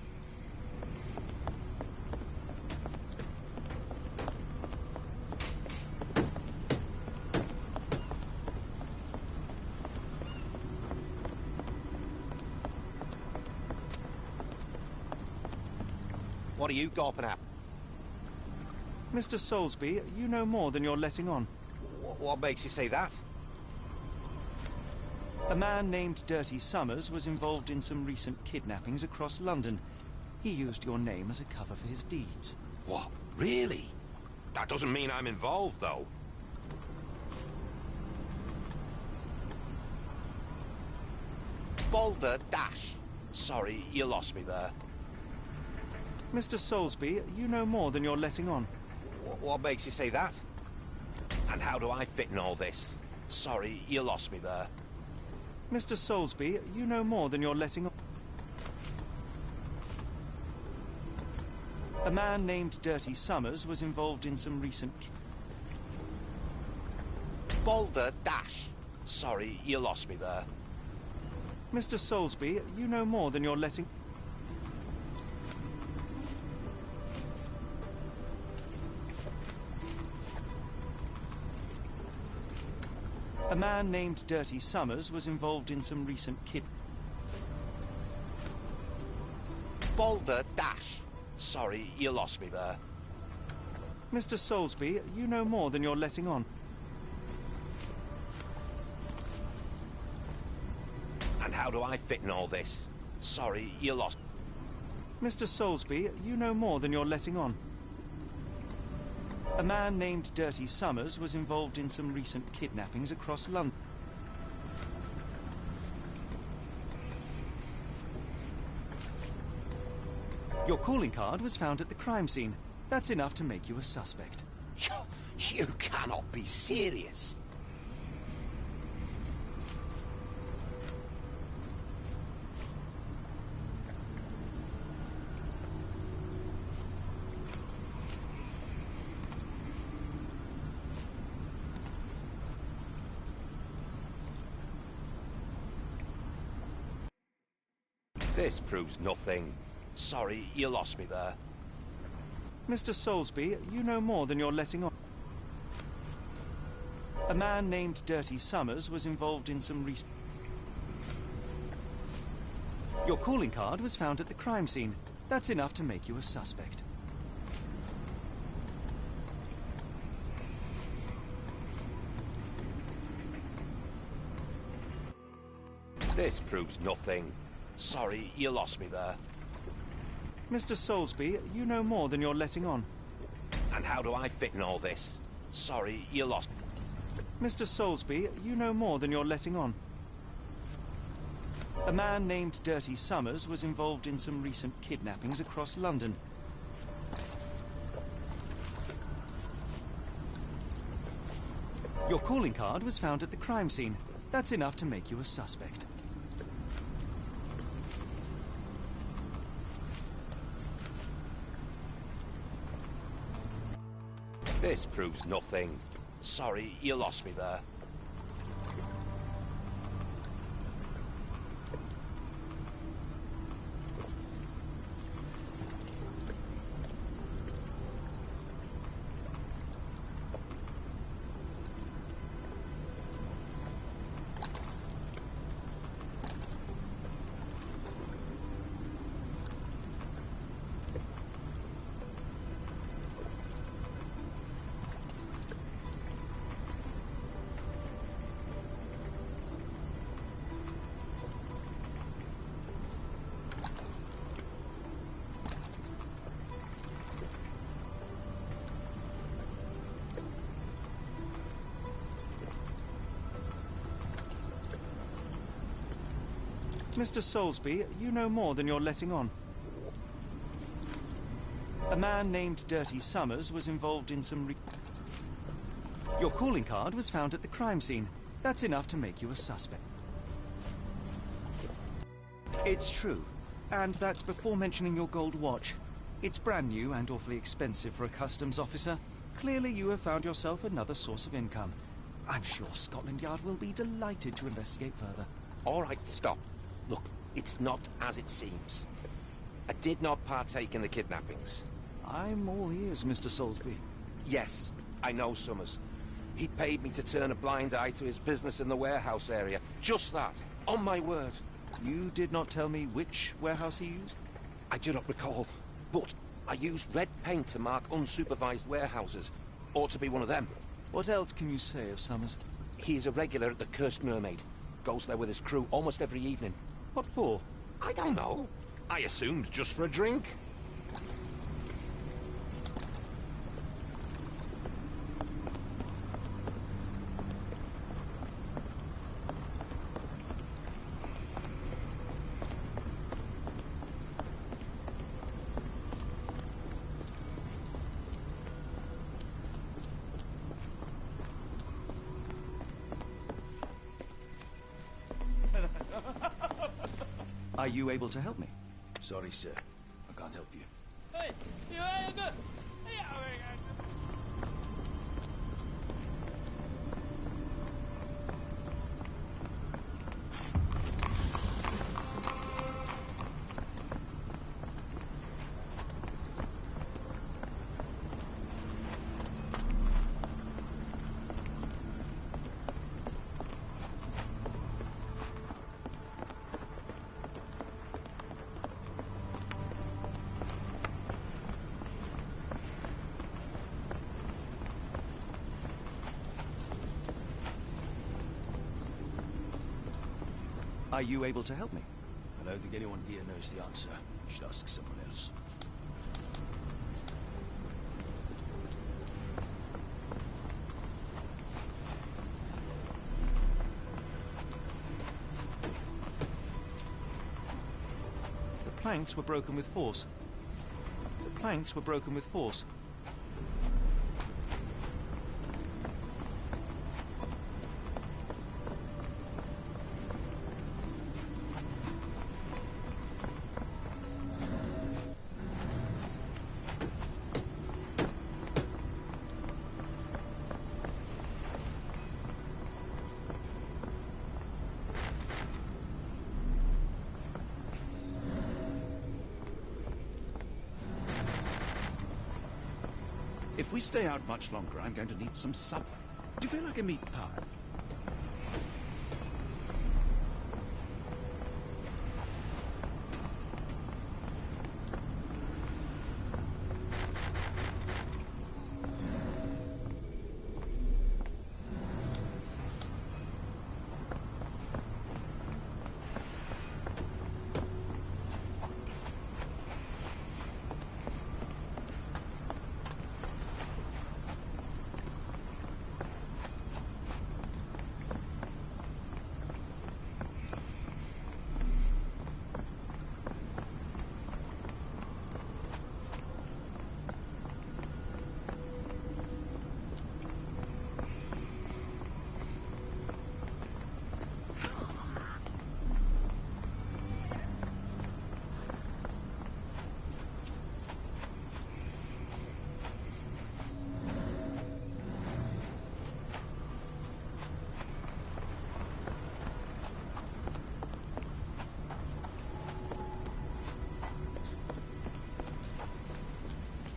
Speaker 12: What are you gawping at?
Speaker 1: Mr. Soulsby, you know more than you're letting on.
Speaker 12: What makes you say that?
Speaker 1: A man named Dirty Summers was involved in some recent kidnappings across London. He used your name as a cover for his deeds.
Speaker 12: What? Really? That doesn't mean I'm involved, though. Boulder Dash. Sorry, you lost me there.
Speaker 1: Mr. Soulsby, you know more than you're letting on.
Speaker 12: What makes you say that? And how do I fit in all this? Sorry, you lost me there.
Speaker 1: Mr. Soulsby, you know more than you're letting on. A man named Dirty Summers was involved in some recent...
Speaker 12: Boulder Dash. Sorry, you lost me there.
Speaker 1: Mr. Soulsby, you know more than you're letting... A man named Dirty Summers was involved in some recent
Speaker 12: Boulder Dash. Sorry, you lost me there.
Speaker 1: Mr. Soulsby, you know more than you're letting on.
Speaker 12: And how do I fit in all this? Sorry, you lost...
Speaker 1: Mr. Soulsby, you know more than you're letting on. A man named Dirty Summers was involved in some recent kidnappings across London. Your calling card was found at the crime scene. That's enough to make you a suspect.
Speaker 12: You cannot be serious. This proves nothing. Sorry, you lost me there.
Speaker 1: Mr. Soulsby, you know more than you're letting on. A man named Dirty Summers was involved in some recent... Your calling card was found at the crime scene. That's enough to make you a suspect.
Speaker 12: This proves nothing. Sorry, you lost me there.
Speaker 1: Mr. Soulsby, you know more than you're letting on.
Speaker 12: And how do I fit in all this? Sorry, you lost...
Speaker 1: Mr. Soulsby, you know more than you're letting on. A man named Dirty Summers was involved in some recent kidnappings across London. Your calling card was found at the crime scene. That's enough to make you a suspect.
Speaker 12: This proves nothing. Sorry, you lost me there.
Speaker 1: Mr. Soulsby, you know more than you're letting on. A man named Dirty Summers was involved in some... Your calling card was found at the crime scene. That's enough to make you a suspect. It's true. And that's before mentioning your gold watch. It's brand new and awfully expensive for a customs officer. Clearly you have found yourself another source of income. I'm sure Scotland Yard will be delighted to investigate further.
Speaker 12: All right, stop. Look, it's not as it seems. I did not partake in the kidnappings.
Speaker 1: I'm all ears, Mr. Soulsby.
Speaker 12: Yes, I know Summers. He paid me to turn a blind eye to his business in the warehouse area. Just that, on my word.
Speaker 1: You did not tell me which warehouse he used?
Speaker 12: I do not recall, but I used red paint to mark unsupervised warehouses. Ought to be one of them.
Speaker 1: What else can you say of Summers?
Speaker 12: He is a regular at the Cursed Mermaid. Goes there with his crew almost every evening.
Speaker 1: What for?
Speaker 12: I don't know. I assumed just for a drink.
Speaker 1: Are you able to help me?
Speaker 11: Sorry, sir. I can't help you.
Speaker 1: Are you able to help me?
Speaker 11: I don't think anyone here knows the answer. You should ask someone else.
Speaker 1: The planks were broken with force. The planks were broken with force.
Speaker 2: If we stay out much longer, I'm going to need some supper. Do you feel like a meat pie?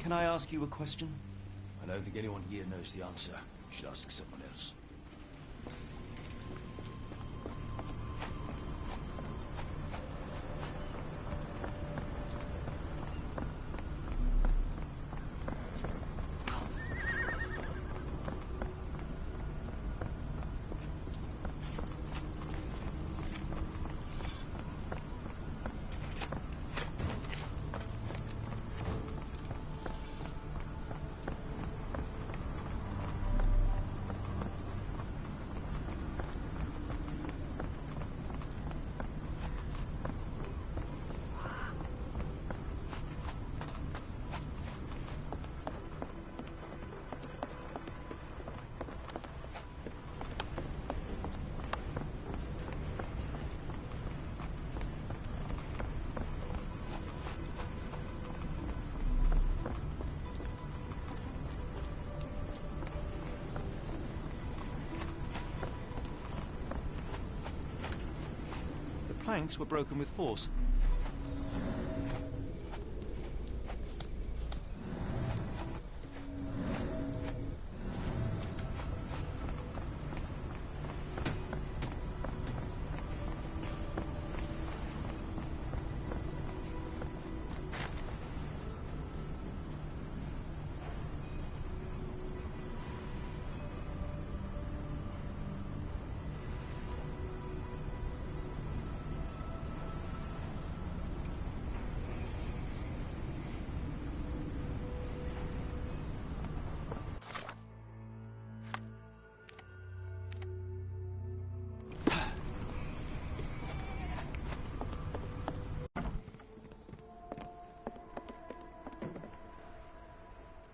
Speaker 2: Can I ask you a question?
Speaker 11: I don't think anyone here knows the answer. You should ask someone else.
Speaker 1: The planks were broken with force.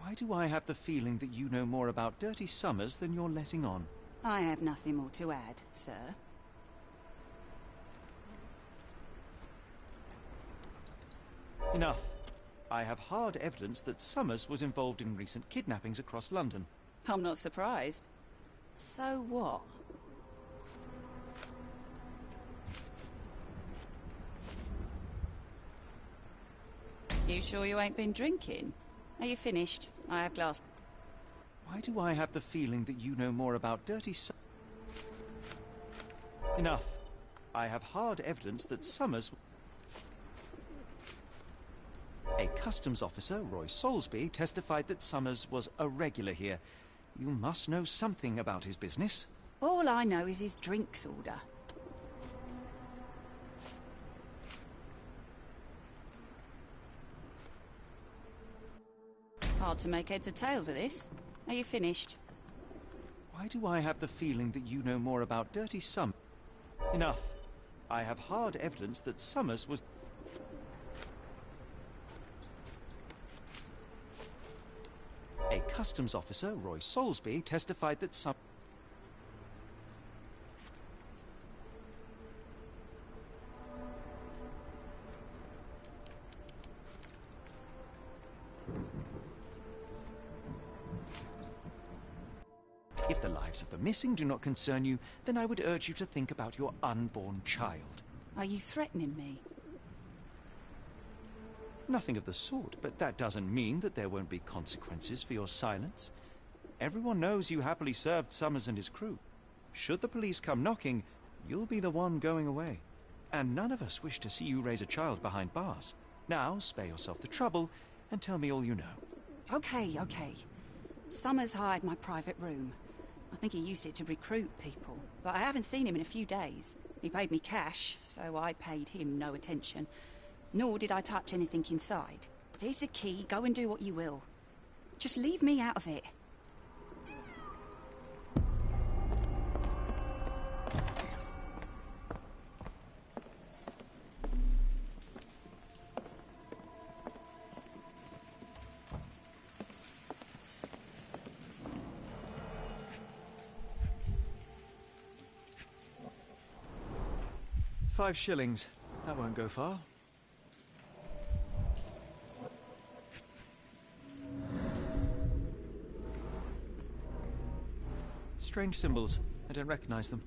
Speaker 1: Why do I have the feeling that you know more about Dirty Summers than you're letting on?
Speaker 7: I have nothing more to add, sir.
Speaker 1: Enough. I have hard evidence that Summers was involved in recent kidnappings across London.
Speaker 7: I'm not surprised. So what? You sure you ain't been drinking? Are you finished? I have glass.
Speaker 1: Why do I have the feeling that you know more about Dirty Summers? Enough. I have hard evidence that Summers... A customs officer, Roy Soulsby, testified that Summers was a regular here. You must know something about his business.
Speaker 7: All I know is his drinks order. Hard to make heads or tails of this. Are you finished?
Speaker 1: Why do I have the feeling that you know more about Dirty Summers? Enough. I have hard evidence that Summers was... A customs officer, Roy Soulsby, testified that some... If the lives of the missing do not concern you, then I would urge you to think about your unborn child.
Speaker 7: Are you threatening me?
Speaker 1: Nothing of the sort, but that doesn't mean that there won't be consequences for your silence. Everyone knows you happily served Summers and his crew. Should the police come knocking, you'll be the one going away. And none of us wish to see you raise a child behind bars. Now, spare yourself the trouble and tell me all you know.
Speaker 7: Okay. Summers hired my private room. I think he used it to recruit people, but I haven't seen him in a few days. He paid me cash, so I paid him no attention. Nor did I touch anything inside. Here's the key. Go and do what you will. Just leave me out of it.
Speaker 1: £5. That won't go far. Strange symbols. I don't recognize them.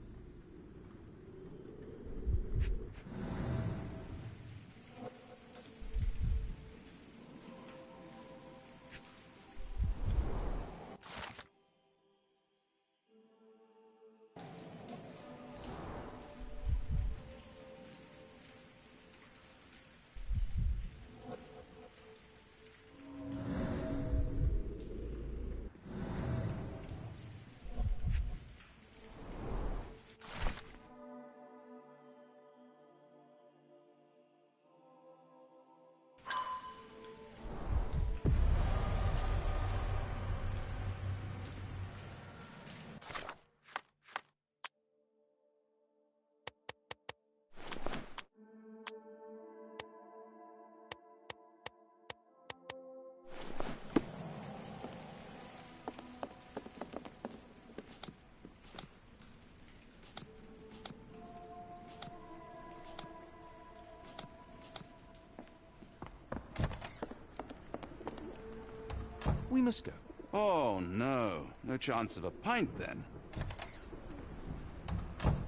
Speaker 1: We must go.
Speaker 2: Oh, no. No chance of a pint, then?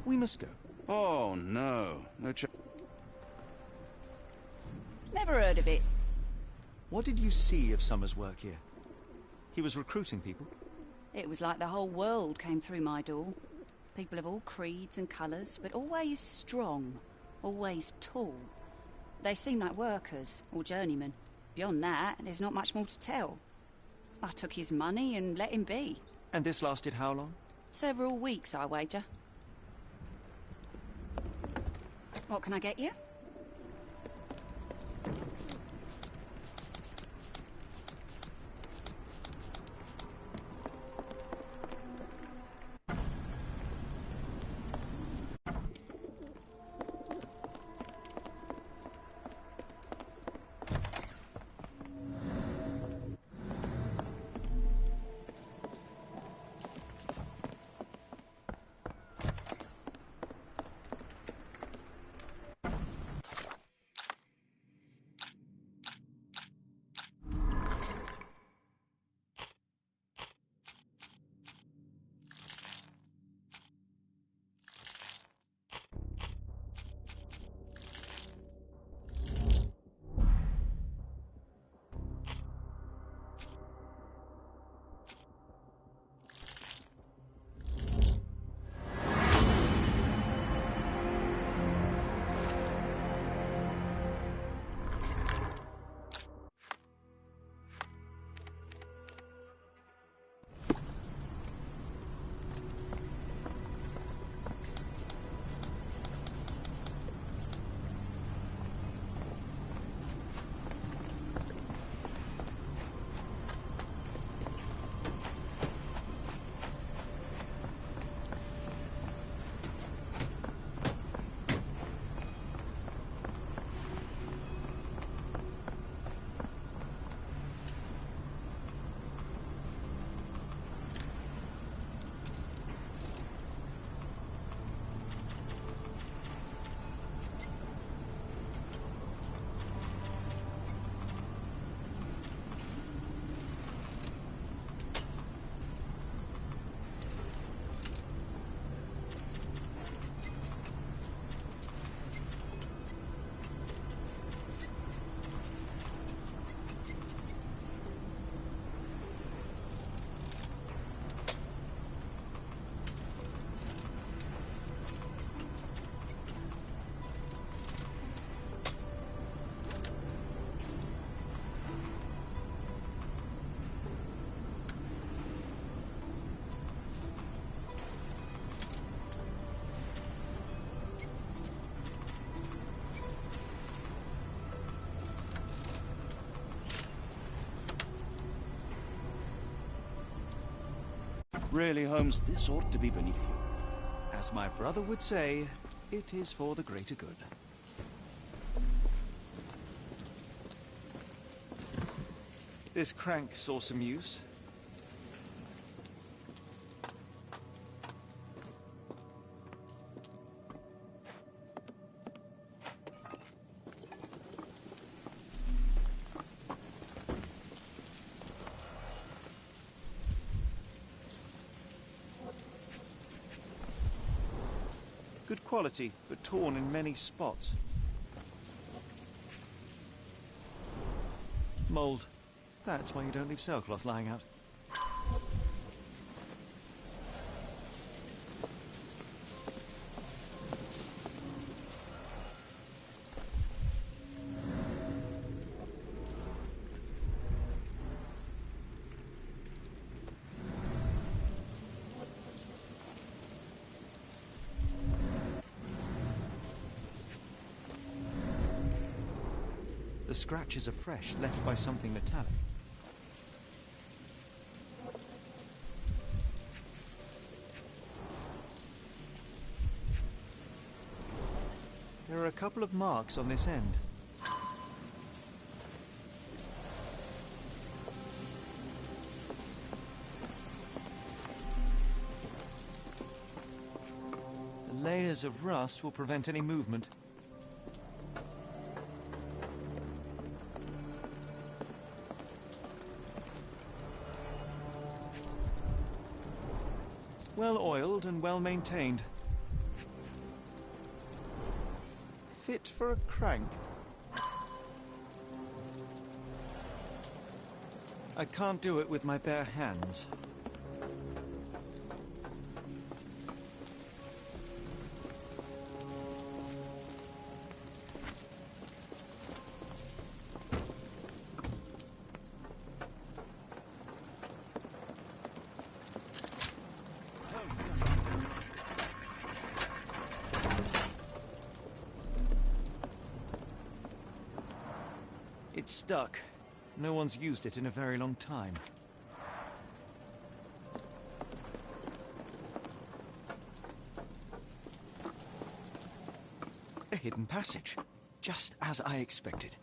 Speaker 1: We must go.
Speaker 2: Oh, no. No chance...
Speaker 7: Never heard of it.
Speaker 1: What did you see of Summers' work here? He was recruiting people?
Speaker 7: It was like the whole world came through my door. People of all creeds and colours, but always strong, always tall. They seemed like workers or journeymen. Beyond that, there's not much more to tell. I took his money and let him be.
Speaker 1: And this lasted how long?
Speaker 7: Several weeks, I wager. What can I get you?
Speaker 2: Really, Holmes, this ought to be beneath you.
Speaker 1: As my brother would say, it is for the greater good. This crank saw some use. Good quality, but torn in many spots. Mold. That's why you don't leave sailcloth lying out. The scratches are fresh, left by something metallic. There are a couple of marks on this end. The layers of rust will prevent any movement. Well oiled and well maintained. Fit for a crank. I can't do it with my bare hands. It's stuck. No one's used it in a very long time. A hidden passage. Just as I expected.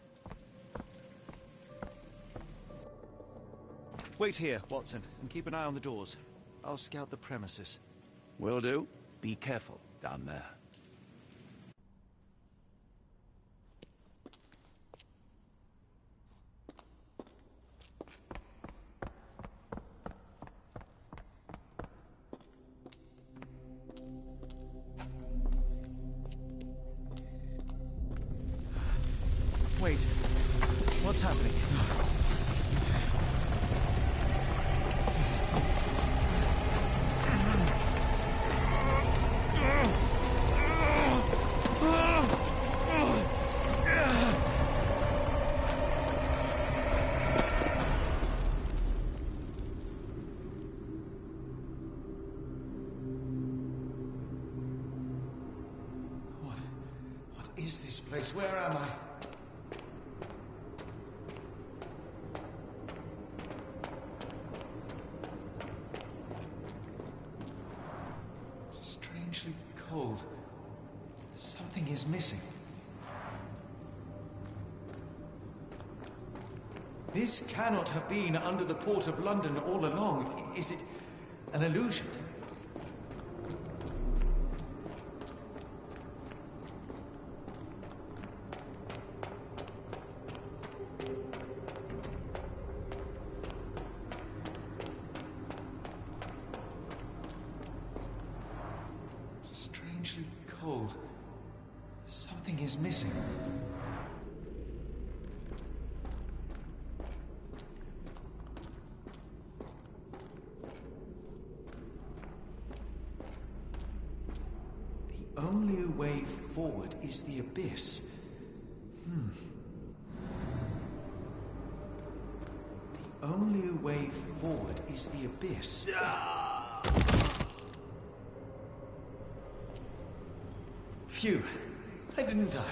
Speaker 1: Wait here, Watson, and keep an eye on the doors. I'll scout the premises.
Speaker 2: Will do. Be careful down there.
Speaker 1: Wait. What's happening? What is this place? Where am I? Strangely cold. Something is missing. This cannot have been under the port of London all along. Is it an illusion? Strangely cold. Something is missing. The only way forward is the abyss. The only way forward is the abyss. Phew, I didn't die.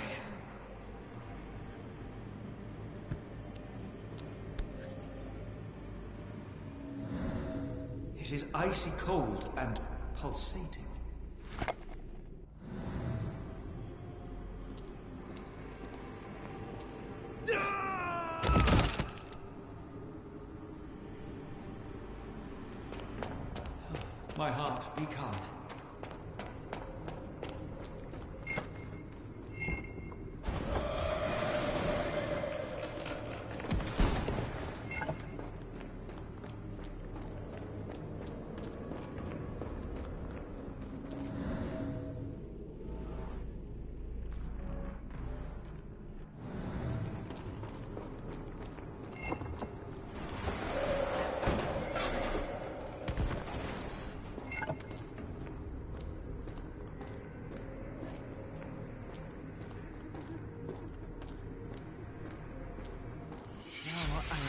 Speaker 1: It is icy cold and pulsating. My heart, be calm.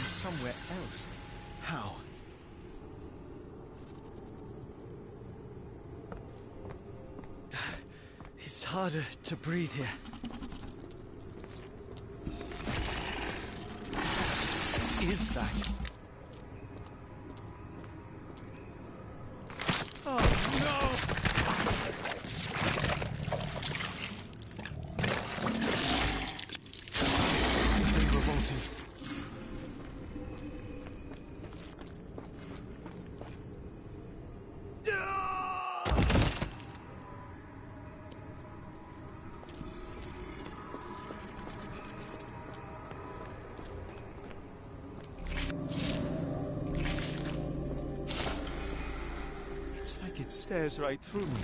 Speaker 1: Somewhere else. How? It's harder to breathe here. What is that? Oh, no! Very revolting. It stares right through me.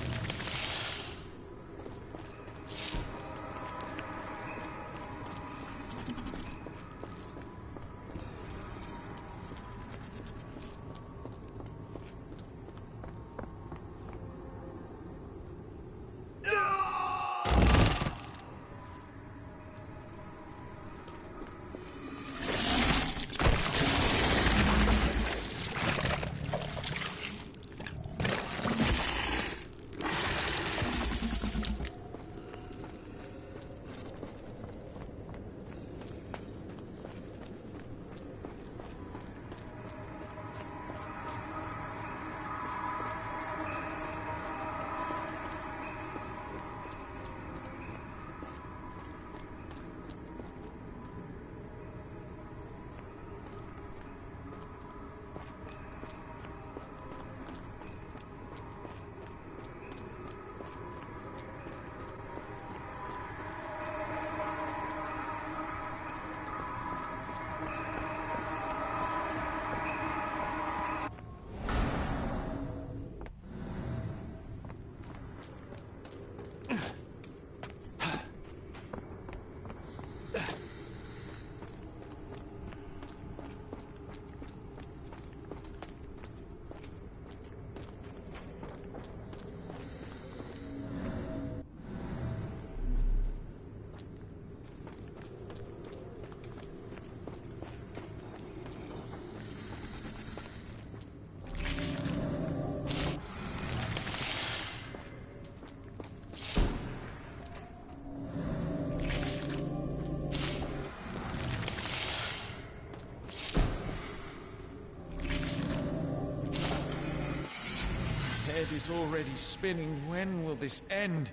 Speaker 1: Head is already spinning. When will this end?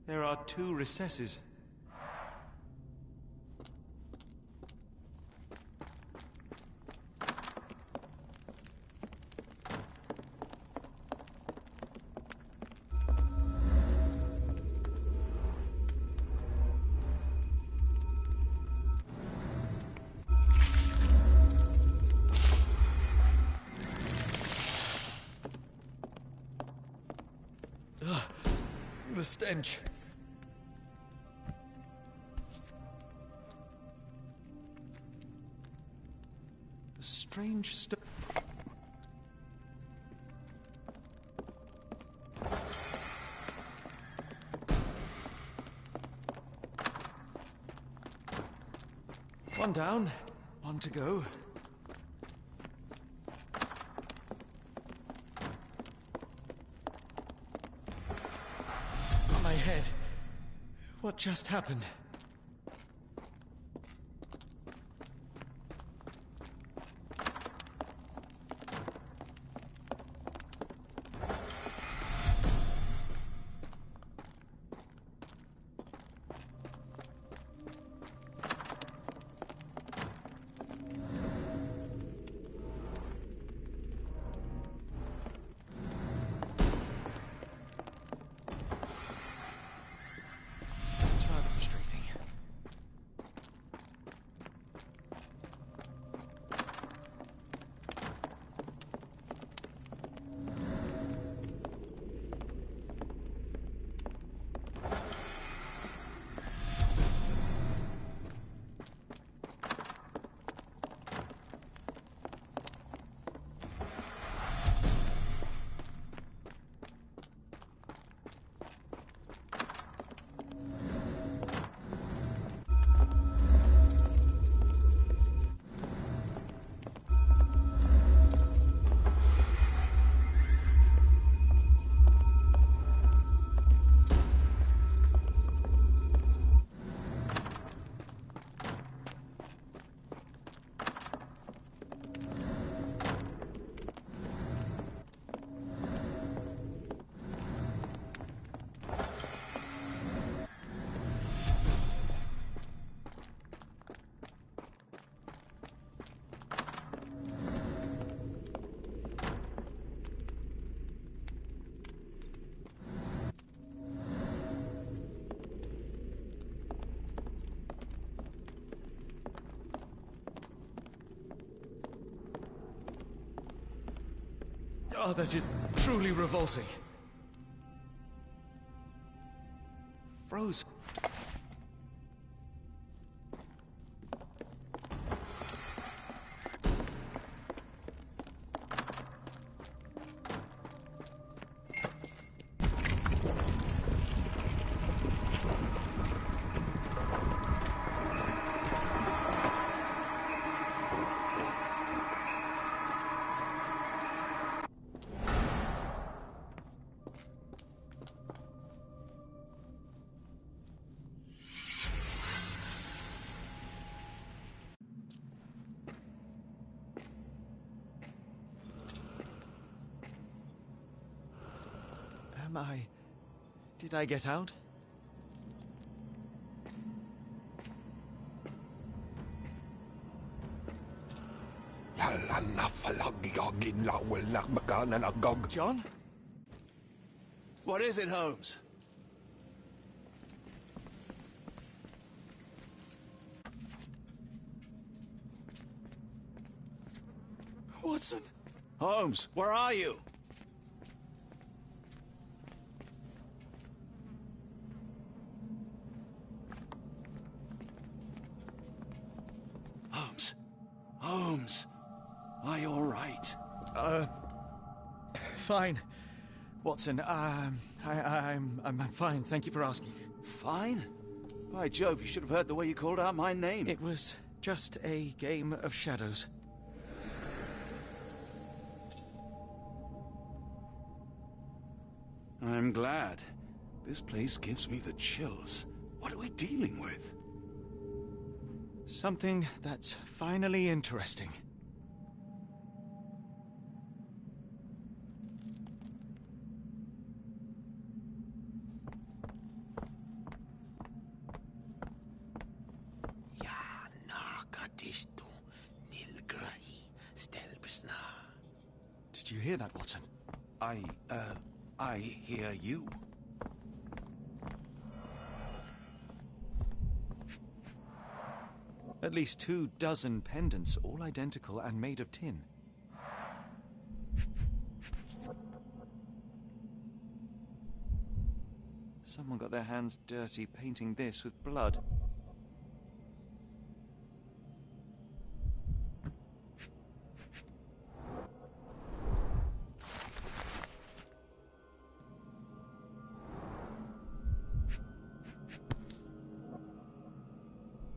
Speaker 1: There are 2 recesses. The stench. The strange stuff. One down, one to go. My head. What just happened? Oh, that is truly revolting. Frozen. Did I get out? John?
Speaker 2: What is it, Holmes?
Speaker 1: Watson?
Speaker 2: Holmes, where are you? Holmes, are you all right?
Speaker 1: Fine. Watson, I'm fine, thank you for asking.
Speaker 2: Fine? By Jove, you should have heard the way you called out my name.
Speaker 1: It was just a game of shadows.
Speaker 2: I'm glad. This place gives me the chills. What are we dealing with?
Speaker 1: Something that's finally interesting. Did you hear that, Watson?
Speaker 2: I hear you.
Speaker 1: At least 24 pendants, all identical and made of tin. Someone got their hands dirty painting this with blood.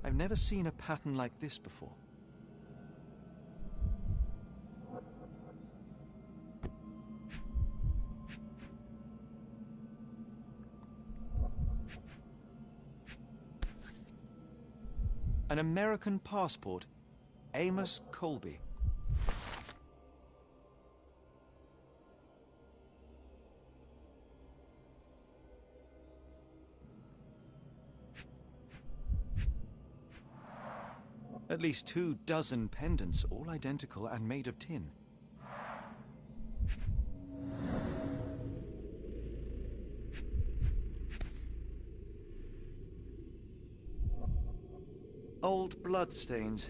Speaker 1: I've never seen a pattern like this before. An American passport. Amos Colby. At least 24 pendants, all identical and made of tin. Old blood stains.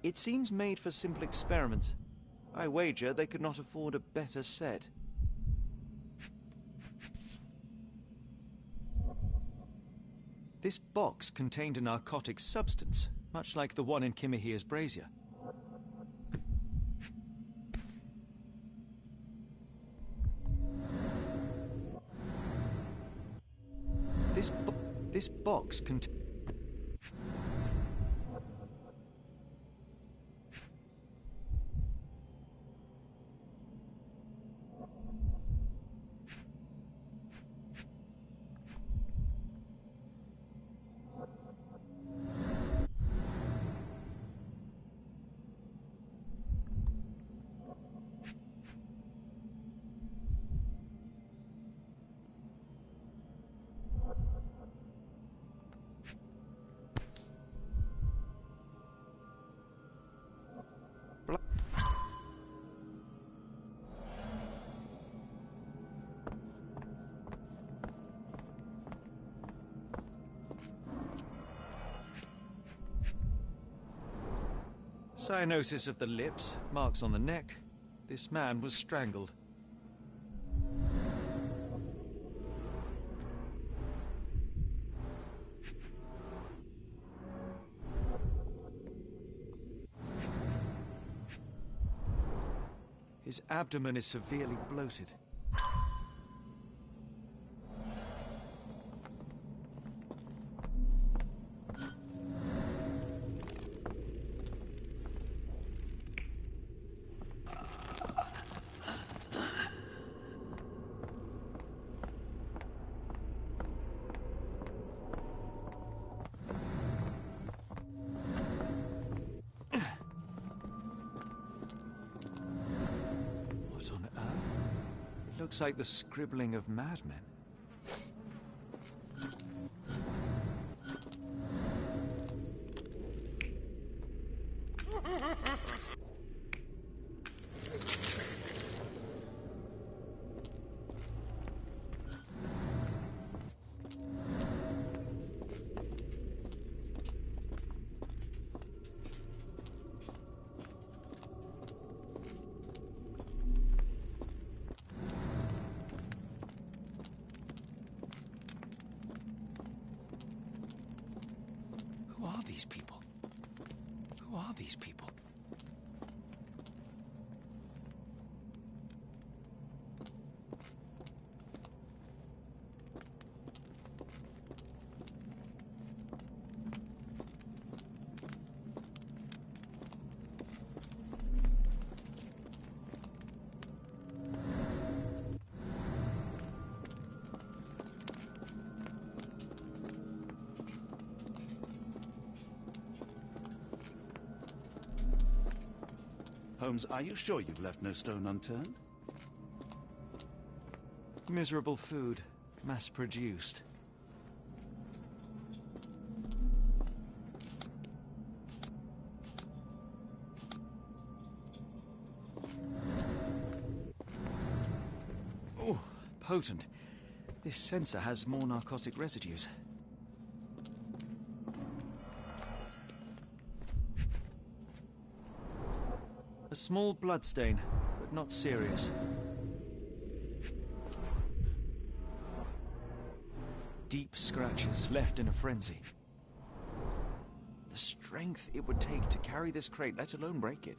Speaker 1: It seems made for simple experiments. I wager they could not afford a better set. This box contained a narcotic substance, much like the one in Kimihia's brazier. This box contained... Cyanosis of the lips, marks on the neck. This man was strangled. His abdomen is severely bloated. Looks like the scribbling of madmen. Who are these people? Who are these people?
Speaker 2: Holmes, are you sure you've left no stone unturned?
Speaker 1: Miserable food, mass-produced. Oh, potent. This sensor has more narcotic residues. A small bloodstain, but not serious. Deep scratches left in a frenzy. The strength it would take to carry this crate, let alone break it.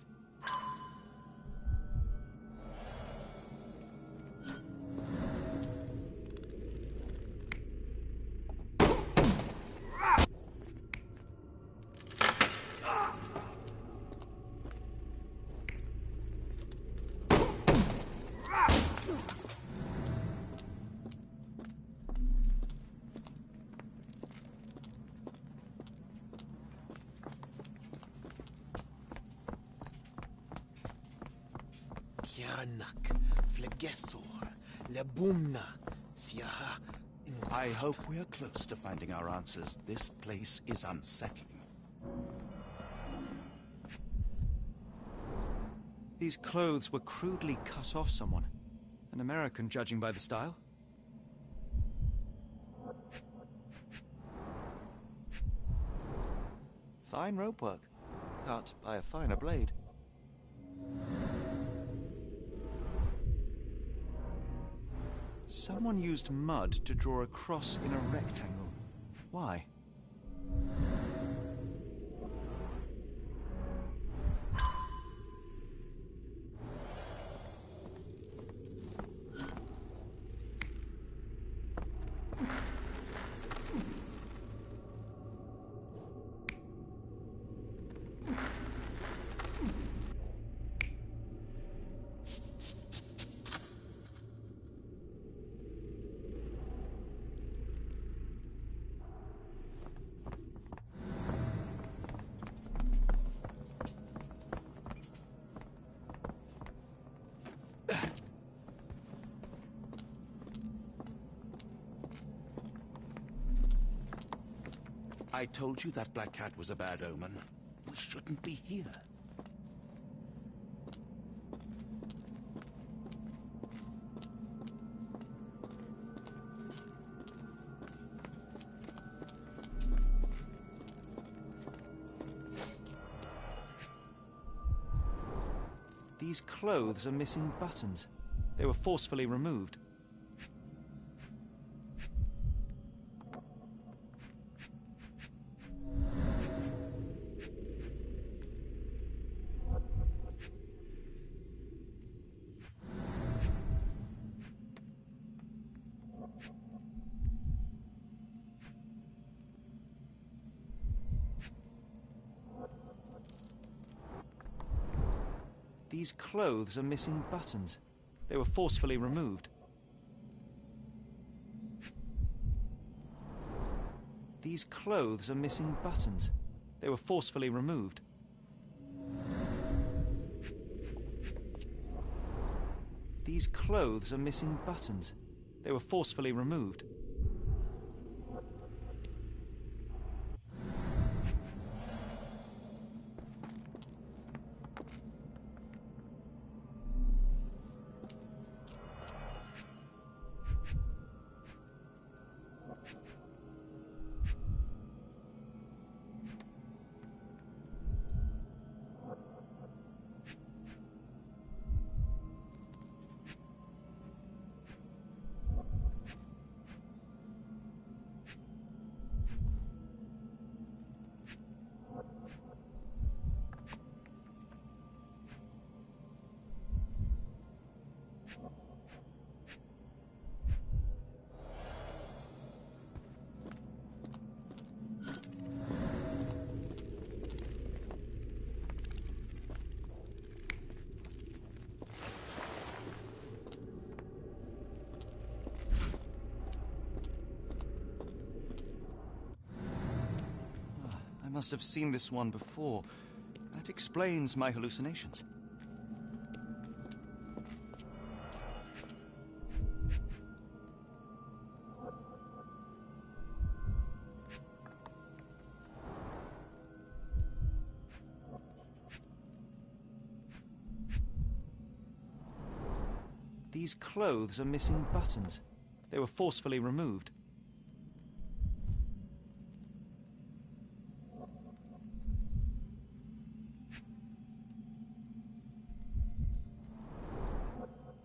Speaker 2: I hope we are close to finding our answers. This place is unsettling.
Speaker 1: These clothes were crudely cut off someone. An American, judging by the style. Fine rope work, cut by a finer blade. Someone used mud to draw a cross in a rectangle. Why?
Speaker 2: I told you that black cat was a bad omen. We shouldn't be here.
Speaker 1: These clothes are missing buttons. They were forcefully removed. These clothes are missing buttons. They were forcefully removed. These clothes are missing buttons. They were forcefully removed. These clothes are missing buttons. They were forcefully removed. I must have seen this one before. That explains my hallucinations. These clothes are missing buttons. They were forcefully removed.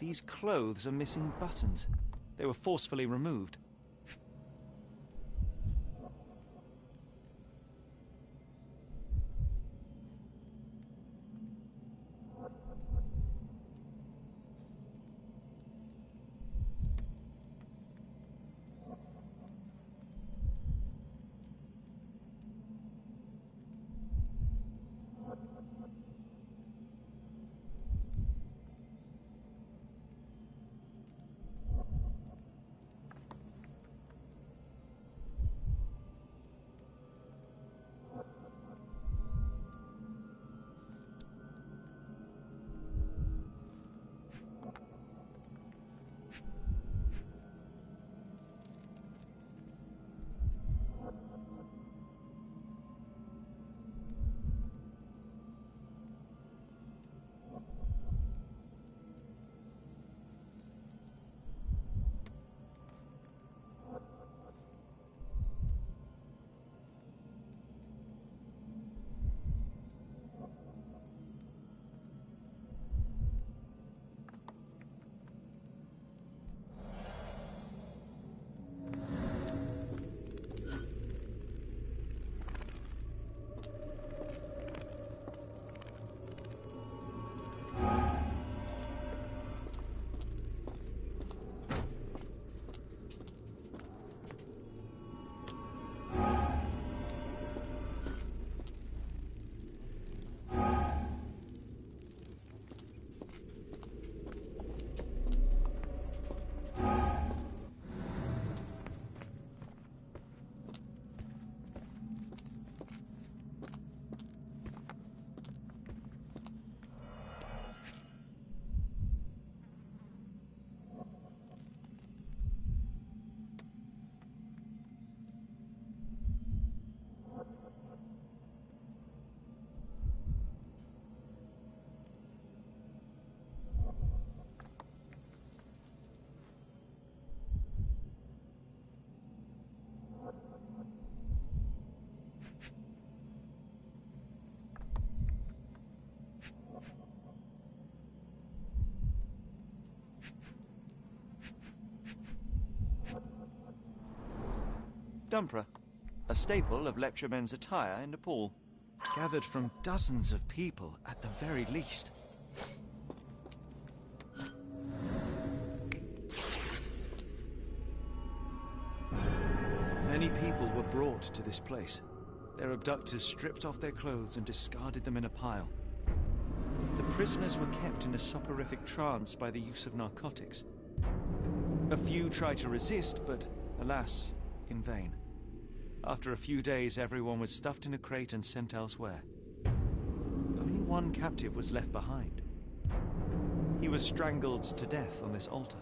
Speaker 1: These clothes are missing buttons. They were forcefully removed. dumpra, a staple of lepcha men's attire in Nepal, gathered from dozens of people at the very least. Many people were brought to this place. Their abductors stripped off their clothes and discarded them in a pile. The prisoners were kept in a soporific trance by the use of narcotics. A few tried to resist, but alas, in vain. After a few days, everyone was stuffed in a crate and sent elsewhere. Only one captive was left behind. He was strangled to death on this altar.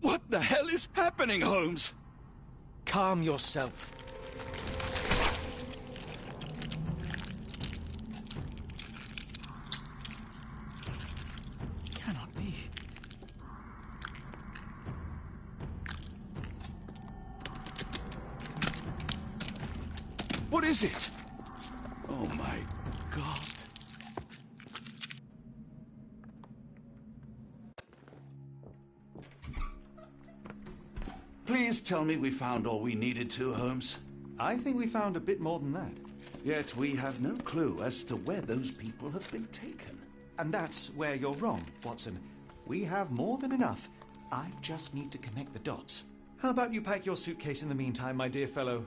Speaker 2: What the hell is happening, Holmes?
Speaker 1: Calm yourself.
Speaker 2: Cannot be. What is it? Oh my God. Please tell me we found all we needed to, Holmes.
Speaker 1: I think we found a bit more than that.
Speaker 2: Yet we have no clue as to where those people have been taken.
Speaker 1: And that's where you're wrong, Watson. We have more than enough. I just need to connect the dots. How about you pack your suitcase in the meantime, my dear fellow?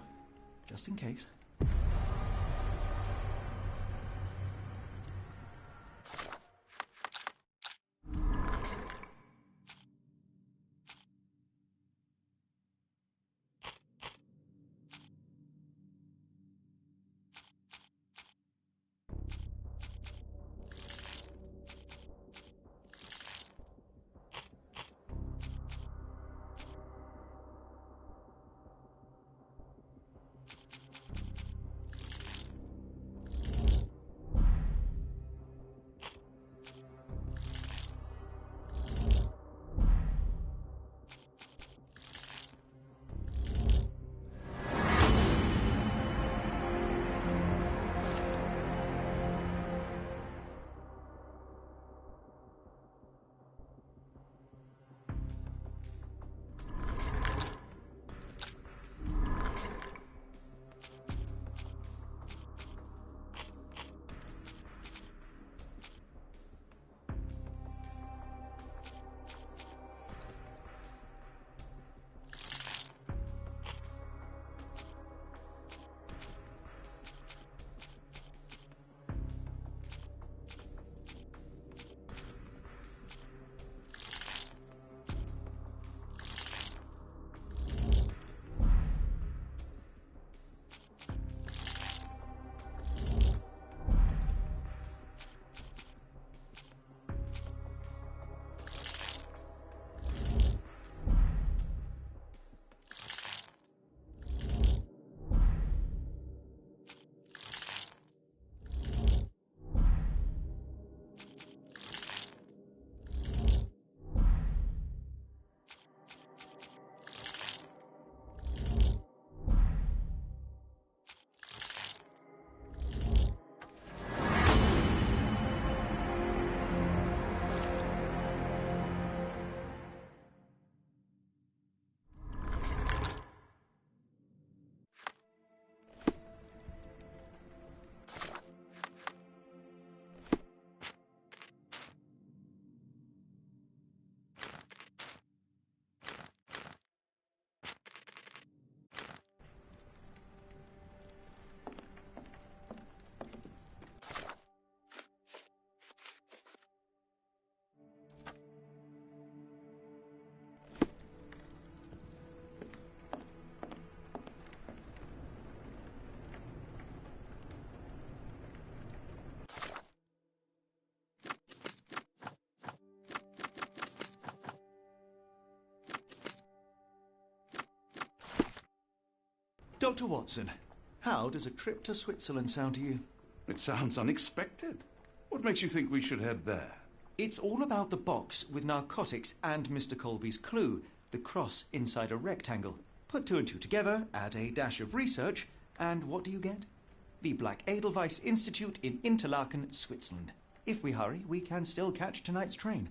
Speaker 1: Just in case. Dr. Watson, how does a trip to Switzerland sound to you?
Speaker 2: It sounds unexpected. What makes you think we should head there?
Speaker 1: It's all about the box with narcotics and Mr. Colby's clue, the cross inside a rectangle. Put two and two together, add a dash of research, and what do you get? the Black Edelweiss Institute in Interlaken, Switzerland. If we hurry, we can still catch tonight's train.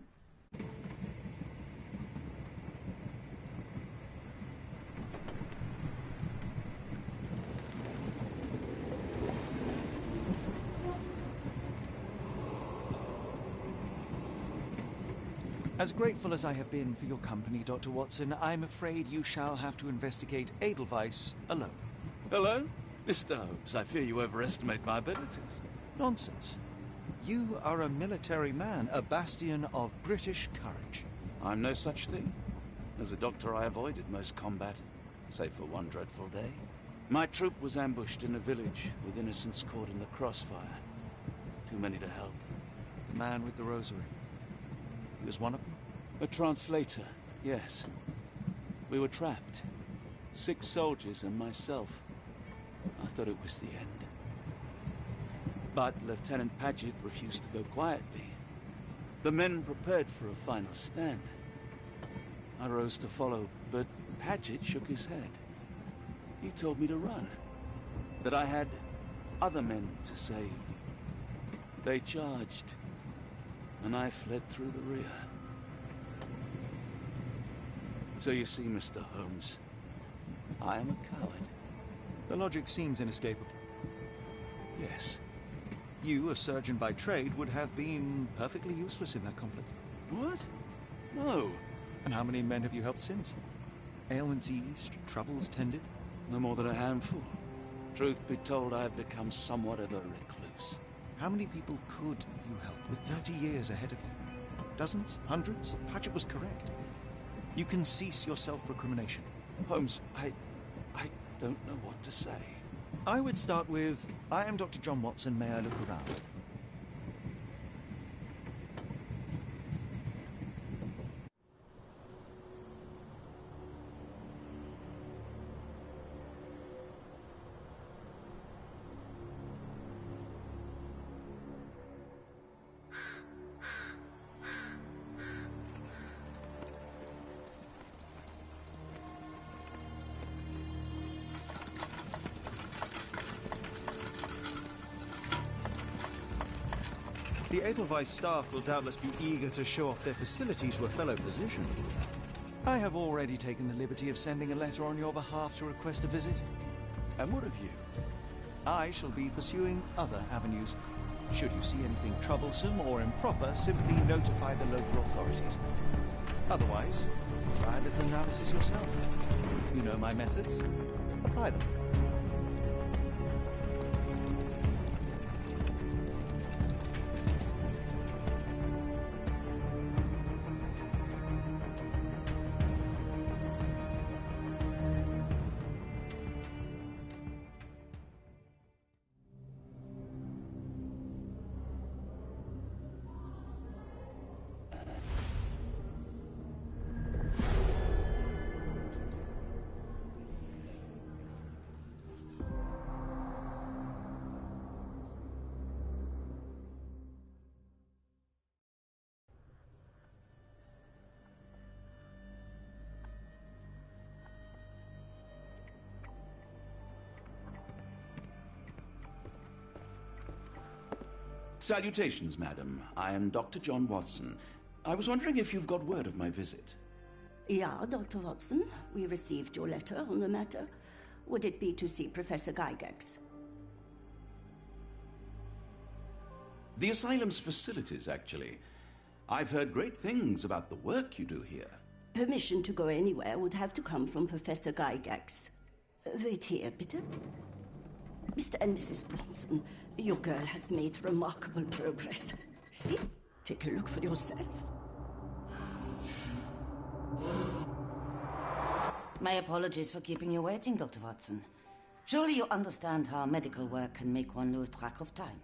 Speaker 1: As grateful as I have been for your company, Dr. Watson, I'm afraid you shall have to investigate Edelweiss alone.
Speaker 2: Hello? Mr. Holmes, I fear you overestimate my abilities.
Speaker 1: Nonsense. You are a military man, a bastion of British courage.
Speaker 2: I'm no such thing. As a doctor, I avoided most combat, save for one dreadful day. My troop was ambushed in a village, with innocents caught in the crossfire. Too many to help.
Speaker 1: The man with the rosary. He was one of them?
Speaker 2: A translator, yes. We were trapped. 6 soldiers and myself. I thought it was the end. But Lieutenant Paget refused to go quietly. The men prepared for a final stand. I rose to follow, but Paget shook his head. He told me to run. That I had other men to save. They charged, and I fled through the rear. So you see, Mr. Holmes, I am a coward.
Speaker 1: The logic seems inescapable.
Speaker 2: Yes.
Speaker 1: You, a surgeon by trade, would have been perfectly useless in that conflict.
Speaker 2: What? No.
Speaker 1: And how many men have you helped since? Ailments eased, troubles tended?
Speaker 2: No more than a handful. Truth be told, I have become somewhat of a recluse.
Speaker 1: How many people could you help with 30 years ahead of you? Dozens? Hundreds? Paget was correct. You can cease your self-recrimination.
Speaker 2: Holmes, I don't know what to say.
Speaker 1: I would start with, I am Dr. John Watson, may I look around? The Edelweiss staff will doubtless be eager to show off their facilities to a fellow physician. I have already taken the liberty of sending a letter on your behalf to request a visit.
Speaker 2: And what of you?
Speaker 1: I shall be pursuing other avenues. Should you see anything troublesome or improper, simply notify the local authorities. Otherwise, try a little analysis yourself. You know my methods. Apply them.
Speaker 2: Salutations, madam. I am Dr. John Watson. I was wondering if you've got word of my visit.
Speaker 13: Yeah, Dr. Watson. We received your letter on the matter. Would it be to see Professor Gygax?
Speaker 2: The asylum's facilities, actually. I've heard great things about the work you do here.
Speaker 13: Permission to go anywhere would have to come from Professor Gygax. Wait here, bitte. Mr. and Mrs. Bronson, your girl has made remarkable progress. See? Take a look for yourself.
Speaker 14: My apologies for keeping you waiting, Dr. Watson. Surely you understand how medical work can make one lose track of time.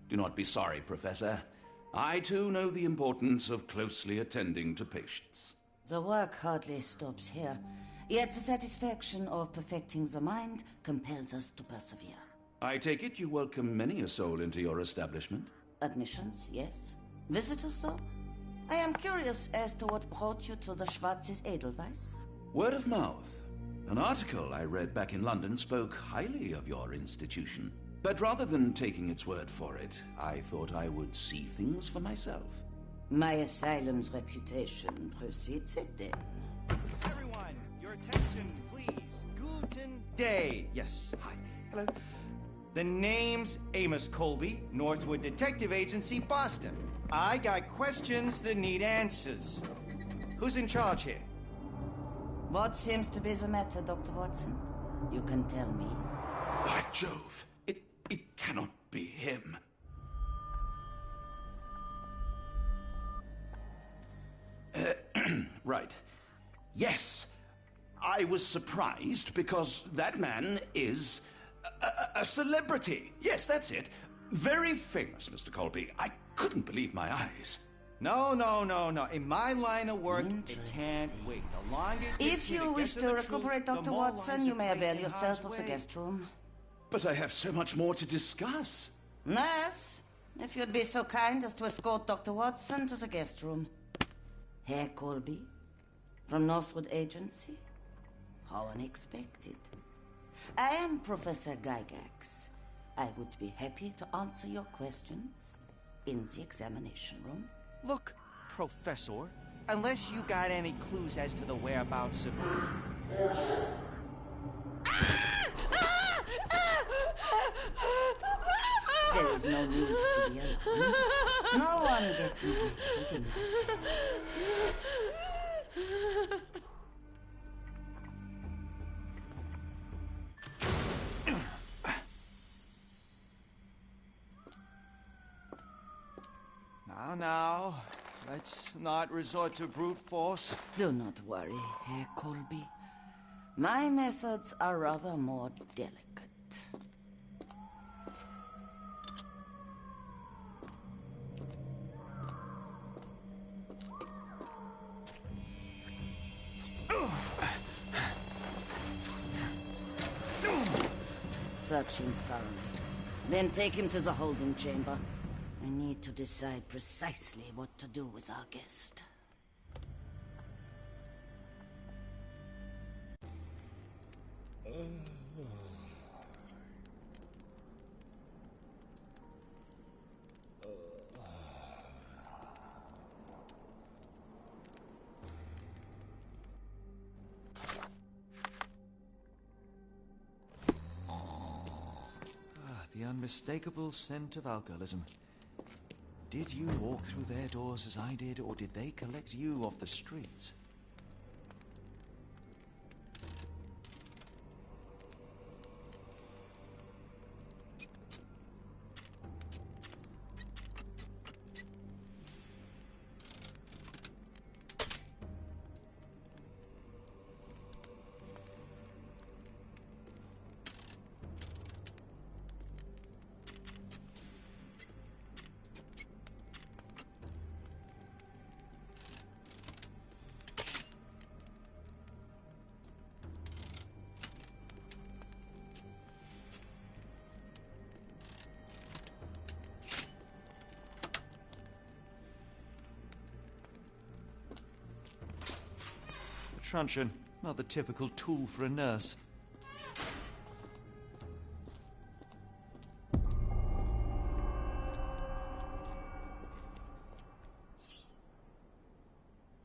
Speaker 2: Do not be sorry, Professor. I, too, know the importance of closely attending to patients.
Speaker 14: The work hardly stops here, yet the satisfaction of perfecting the mind compels us to persevere.
Speaker 2: I take it you welcome many a soul into your establishment?
Speaker 14: Admissions, yes. Visitors, though? I am curious as to what brought you to the Schwarzes Edelweiss.
Speaker 2: Word of mouth. An article I read back in London spoke highly of your institution. But rather than taking its word for it, I thought I would see things for myself.
Speaker 14: My asylum's reputation precedes it then.
Speaker 1: Everyone, your attention, please. Guten Day. Yes, hi. Hello. The name's Amos Colby, Northwood Detective Agency, Boston. I got questions that need answers. Who's in charge here?
Speaker 14: What seems to be the matter, Dr. Watson? You can tell me.
Speaker 2: By Jove, it cannot be him. Right. Yes, I was surprised because that man is a celebrity. Yes, that's it. Very famous, Mr. Colby. I couldn't believe my eyes.
Speaker 1: No. In my line of work, it can't wait. The longer it takes
Speaker 14: If
Speaker 1: me
Speaker 14: you wish
Speaker 1: get
Speaker 14: to
Speaker 1: the
Speaker 14: recuperate,
Speaker 1: truth, the
Speaker 14: Dr.
Speaker 1: more
Speaker 14: Watson,
Speaker 1: lives
Speaker 14: you
Speaker 1: are
Speaker 14: may
Speaker 1: placed
Speaker 14: avail
Speaker 1: in
Speaker 14: yourself
Speaker 1: harm's
Speaker 14: of the
Speaker 1: way.
Speaker 14: guest room.
Speaker 2: But I have so much more to discuss.
Speaker 14: Nurse, if you'd be so kind as to escort Dr. Watson to the guest room. Herr Colby, from Northwood Agency? How unexpected. I am Professor Gygax. I would be happy to answer your questions in the examination room.
Speaker 1: Look, Professor, unless you got any clues as to the whereabouts of...
Speaker 14: There is no need to be alarmed. No one gets neglected in my care.
Speaker 1: Now, let's not resort to brute force.
Speaker 14: Do not worry, Herr Colby. My methods are rather more delicate. Search him thoroughly. Then take him to the holding chamber. I need to decide precisely what to do with our guest.
Speaker 1: The unmistakable scent of alcoholism. Did you walk through their doors as I did, or did they collect you off the streets? Truncheon, not the typical tool for a nurse.